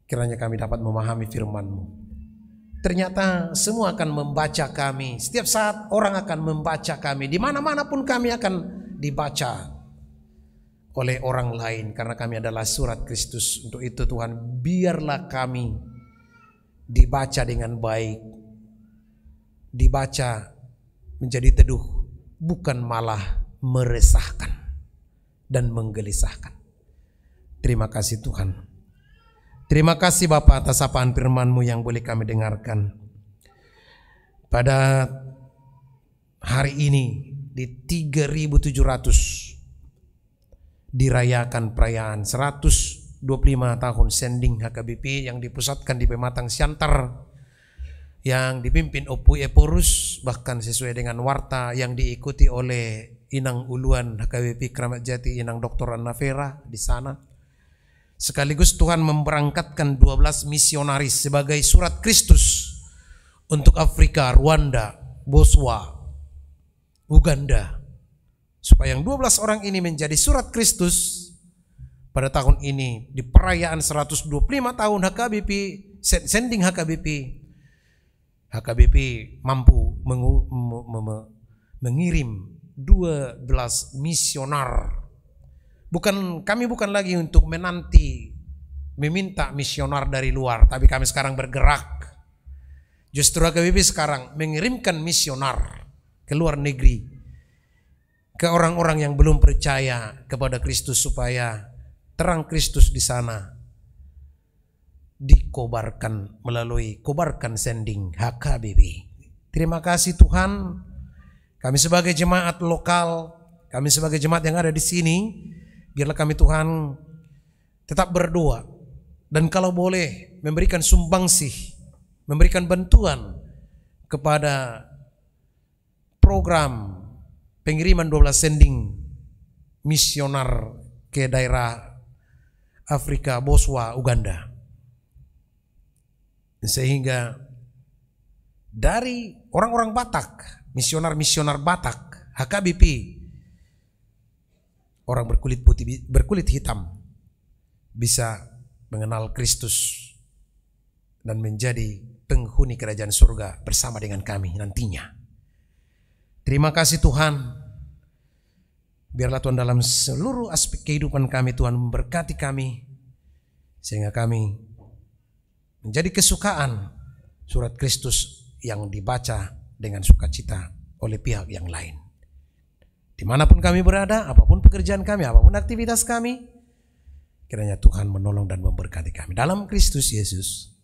Kiranya kami dapat memahami firman-Mu. Ternyata semua akan membaca kami. Setiap saat orang akan membaca kami. Di mana-mana pun kami akan dibaca oleh orang lain. Karena kami adalah surat Kristus. Untuk itu Tuhan, biarlah kami dibaca dengan baik. Dibaca menjadi teduh. Bukan malah meresahkan dan menggelisahkan. Terima kasih Tuhan. Terima kasih Bapa atas sapaan firman-Mu yang boleh kami dengarkan. Pada hari ini di 3700 dirayakan perayaan 125 tahun sending HKBP yang dipusatkan di Pematang Siantar, yang dipimpin Opu Eporus, bahkan sesuai dengan warta yang diikuti oleh Inang Uluan HKBP Kramat Jati, Inang Dr. Anna Vera di sana. Sekaligus Tuhan memberangkatkan 12 misionaris sebagai surat Kristus untuk Afrika, Rwanda, Boswa, Uganda, supaya yang 12 orang ini menjadi surat Kristus pada tahun ini di perayaan 125 tahun HKBP, sending HKBP. HKBP mampu mengirim 12 misionar. Kami bukan lagi untuk menanti meminta misionar dari luar, tapi kami sekarang bergerak. Justru HKBP sekarang mengirimkan misionar ke luar negeri, ke orang-orang yang belum percaya kepada Kristus, supaya terang Kristus di sana dikobarkan melalui kobarkan sending HKBP. Terima kasih Tuhan. Kami sebagai jemaat lokal, kami sebagai jemaat yang ada di sini, biarlah kami Tuhan tetap berdoa, dan kalau boleh memberikan sumbangsih, memberikan bantuan kepada program pengiriman 12 sending misionar ke daerah Afrika, Boswa, Uganda. Sehingga dari orang-orang Batak, misionar-misionar Batak, HKBP, orang berkulit putih, berkulit hitam, bisa mengenal Kristus dan menjadi penghuni kerajaan surga bersama dengan kami nantinya. Terima kasih Tuhan. Biarlah Tuhan dalam seluruh aspek kehidupan kami, Tuhan memberkati kami, sehingga kami menjadi kesukaan surat Kristus yang dibaca dengan sukacita oleh pihak yang lain. Dimanapun kami berada, apapun pekerjaan kami, apapun aktivitas kami, kiranya Tuhan menolong dan memberkati kami. Dalam Kristus Yesus,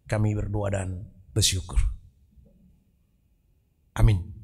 kami berdoa dan bersyukur. Amin.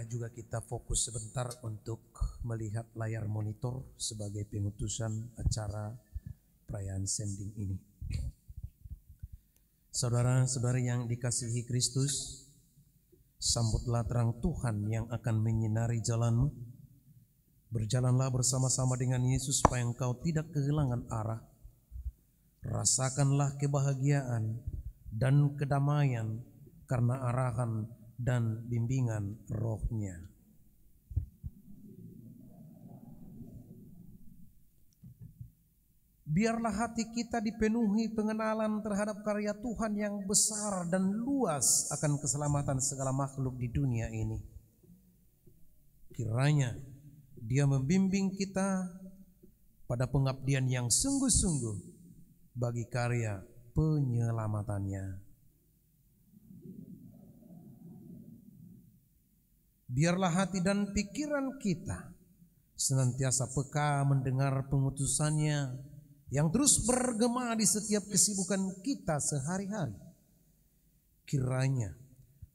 Marilah juga kita fokus sebentar untuk melihat layar monitor sebagai pengutusan acara perayaan sending ini. Saudara-saudari yang dikasihi Kristus, sambutlah terang Tuhan yang akan menyinari jalanmu. Berjalanlah bersama-sama dengan Yesus supaya engkau tidak kehilangan arah. Rasakanlah kebahagiaan dan kedamaian karena arahan dan bimbingan Roh-Nya. Biarlah hati kita dipenuhi pengenalan terhadap karya Tuhan yang besar dan luas akan keselamatan segala makhluk di dunia ini. Kiranya Dia membimbing kita pada pengabdian yang sungguh-sungguh bagi karya penyelamatannya. Biarlah hati dan pikiran kita senantiasa peka mendengar pengutusannya yang terus bergema di setiap kesibukan kita sehari-hari. Kiranya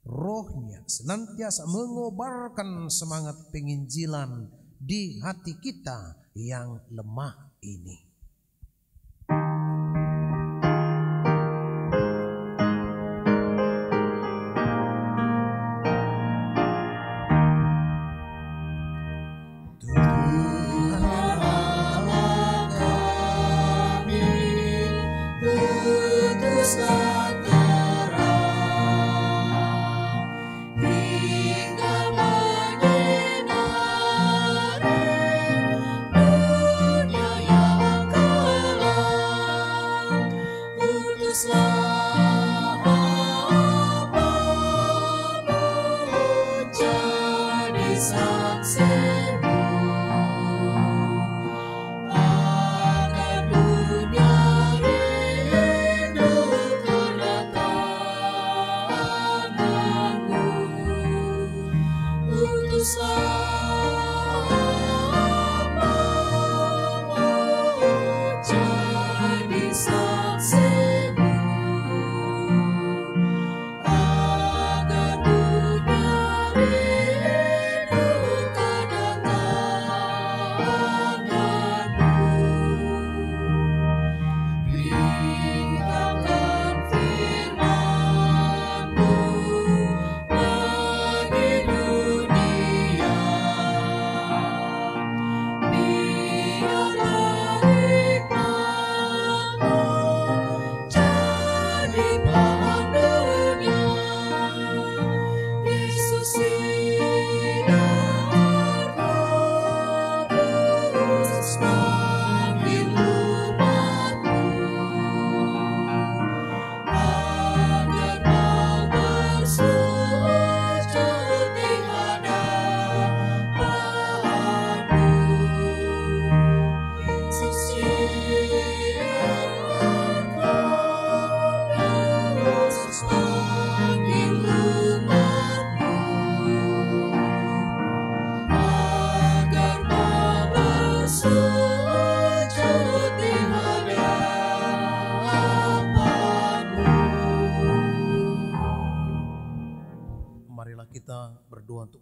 Roh-Nya senantiasa mengobarkan semangat penginjilan di hati kita yang lemah ini.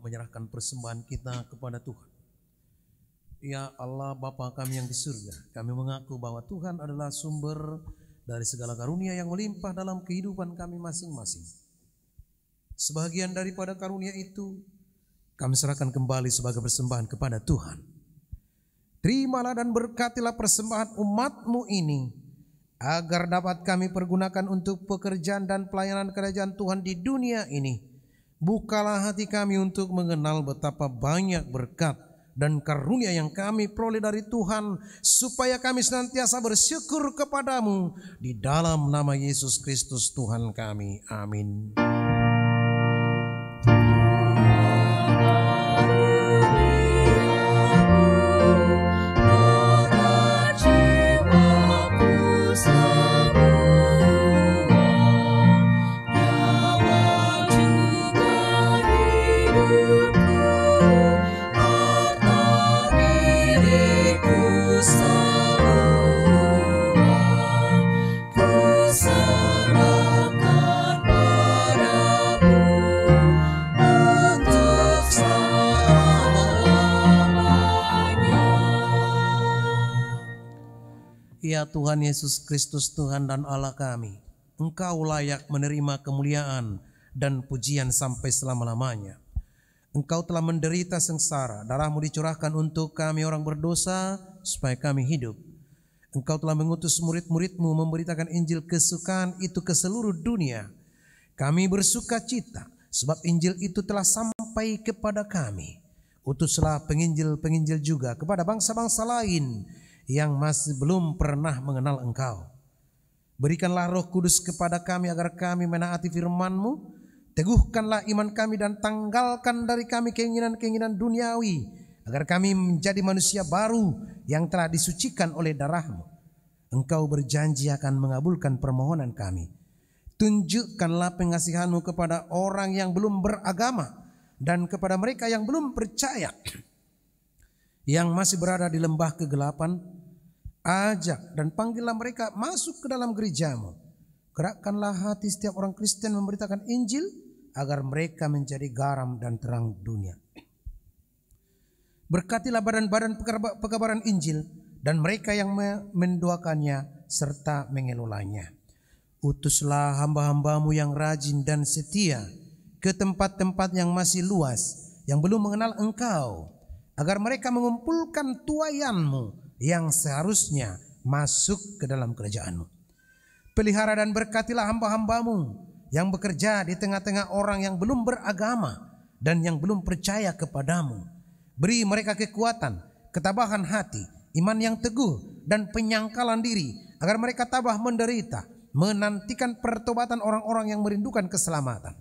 Menyerahkan persembahan kita kepada Tuhan. Ya Allah Bapa kami yang di surga, kami mengaku bahwa Tuhan adalah sumber dari segala karunia yang melimpah dalam kehidupan kami masing-masing. Sebagian daripada karunia itu kami serahkan kembali sebagai persembahan kepada Tuhan. Terimalah dan berkatilah persembahan umat-Mu ini, agar dapat kami pergunakan untuk pekerjaan dan pelayanan kerajaan Tuhan di dunia ini. Bukalah hati kami untuk mengenal betapa banyak berkat dan karunia yang kami peroleh dari Tuhan, supaya kami senantiasa bersyukur kepadamu di dalam nama Yesus Kristus Tuhan kami. Amin. Serahkan pada Ya Tuhan Yesus Kristus, Tuhan dan Allah kami, Engkau layak menerima kemuliaan dan pujian sampai selama-lamanya. Engkau telah menderita sengsara, darah-Mu dicurahkan untuk kami orang berdosa supaya kami hidup. Engkau telah mengutus murid-murid-Mu memberitakan Injil kesukaan itu ke seluruh dunia. Kami bersuka cita sebab Injil itu telah sampai kepada kami. Utuslah penginjil-penginjil juga kepada bangsa-bangsa lain yang masih belum pernah mengenal Engkau. Berikanlah Roh Kudus kepada kami agar kami menaati firman-Mu. Teguhkanlah iman kami dan tanggalkan dari kami keinginan-keinginan duniawi, agar kami menjadi manusia baru yang telah disucikan oleh darah-Mu. Engkau berjanji akan mengabulkan permohonan kami. Tunjukkanlah pengasihan-Mu kepada orang yang belum beragama dan kepada mereka yang belum percaya, yang masih berada di lembah kegelapan. Ajak dan panggillah mereka masuk ke dalam gereja-Mu. Gerakkanlah hati setiap orang Kristen memberitakan Injil, agar mereka menjadi garam dan terang dunia. Berkatilah badan-badan pekabaran Injil dan mereka yang mendoakannya serta mengelolanya. Utuslah hamba-hamba-Mu yang rajin dan setia ke tempat-tempat yang masih luas, yang belum mengenal Engkau, agar mereka mengumpulkan tuaian-Mu yang seharusnya masuk ke dalam kerajaan-Mu. Pelihara dan berkatilah hamba-hamba-Mu yang bekerja di tengah-tengah orang yang belum beragama dan yang belum percaya kepadamu. Beri mereka kekuatan, ketabahan hati, iman yang teguh, dan penyangkalan diri, agar mereka tabah menderita, menantikan pertobatan orang-orang yang merindukan keselamatan.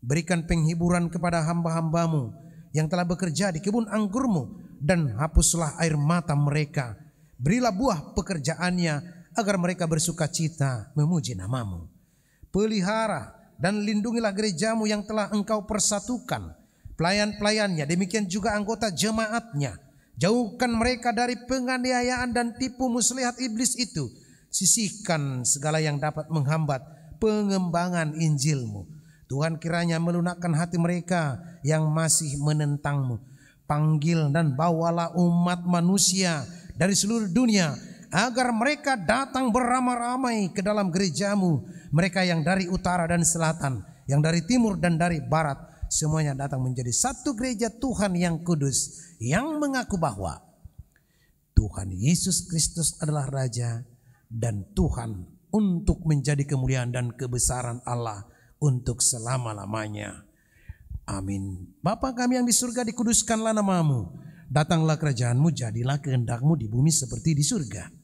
Berikan penghiburan kepada hamba-hamba-Mu yang telah bekerja di kebun anggur-Mu, dan hapuslah air mata mereka. Berilah buah pekerjaannya, agar mereka bersuka cita memuji nama-Mu. Pelihara dan lindungilah gereja-Mu yang telah Engkau persatukan, pelayan-pelayannya, demikian juga anggota jemaatnya. Jauhkan mereka dari penganiayaan dan tipu muslihat iblis itu. Sisihkan segala yang dapat menghambat pengembangan Injil-Mu. Tuhan, kiranya melunakkan hati mereka yang masih menentang-Mu. Panggil dan bawalah umat manusia dari seluruh dunia, agar mereka datang beramai-ramai ke dalam gereja-Mu. Mereka yang dari utara dan selatan, yang dari timur dan dari barat, semuanya datang menjadi satu gereja Tuhan yang kudus, yang mengaku bahwa Tuhan Yesus Kristus adalah Raja dan Tuhan, untuk menjadi kemuliaan dan kebesaran Allah untuk selama-lamanya. Amin. Bapa kami yang di surga, dikuduskanlah nama-Mu. Datanglah kerajaan-Mu, jadilah kehendak-Mu di bumi seperti di surga.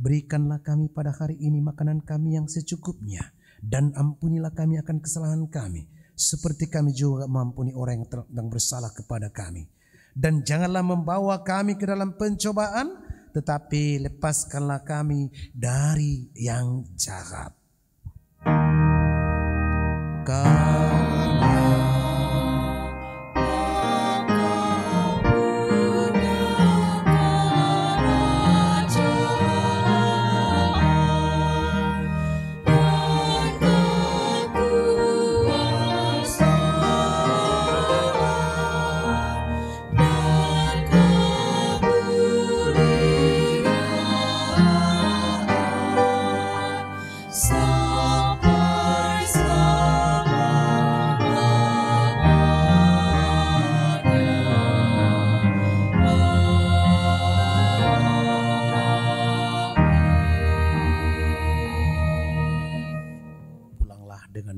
Berikanlah kami pada hari ini makanan kami yang secukupnya, dan ampunilah kami akan kesalahan kami, seperti kami juga mengampuni orang yang bersalah kepada kami. Dan janganlah membawa kami ke dalam pencobaan, tetapi lepaskanlah kami dari yang jahat.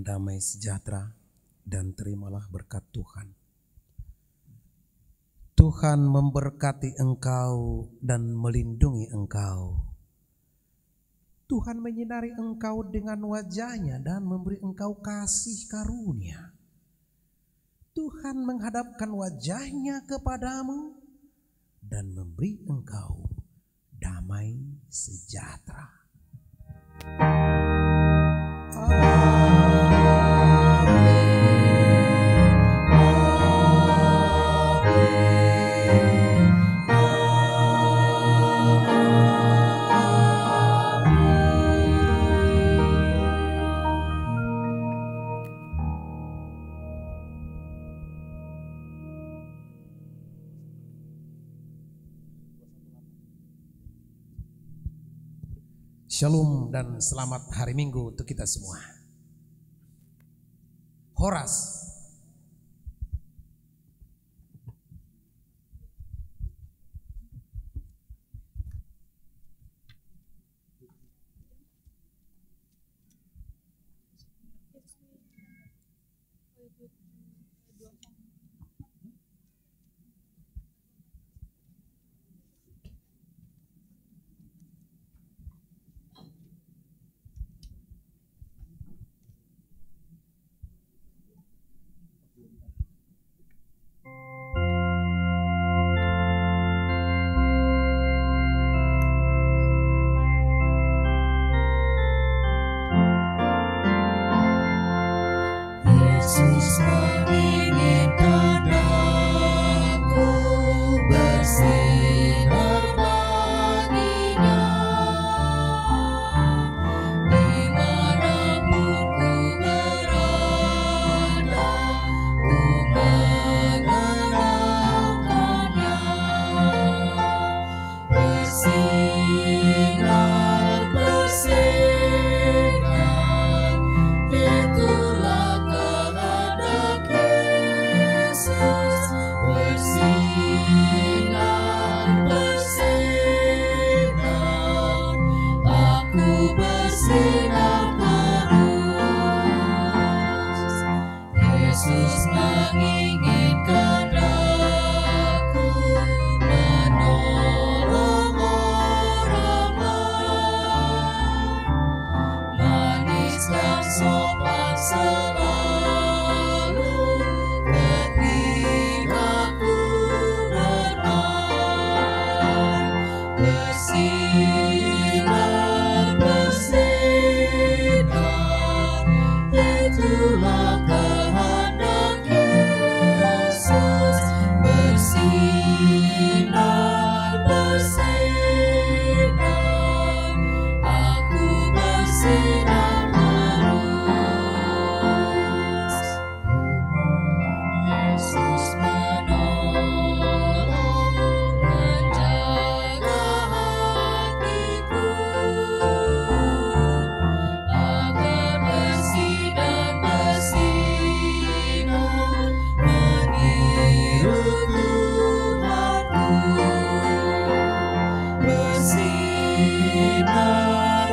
Damai sejahtera dan terimalah berkat Tuhan. Tuhan memberkati engkau dan melindungi engkau. Tuhan menyinari engkau dengan wajah-Nya dan memberi engkau kasih karunia. Tuhan menghadapkan wajah-Nya kepadamu dan memberi engkau damai sejahtera. Shalom dan selamat hari Minggu untuk kita semua. Horas. Yesus menginginkan aku bersinar baginya, dimanapun ku berada, ku mengenalkannya. Bersinar, bersinar, itulah kehendak Yesus. Bersinar, bersinar, aku bersinar terus. Yesus menginginkan aku menolong orang lain, manis dan sopan selalu ketika ku bermain. Bersinar, bersinar, itulah kehendak Yesus. Bersinar, bersinar, aku bersinar terus. Yesus menolong, menjaga hatiku agar bersih dan bersinar meniru Tuhanku. Bersinar,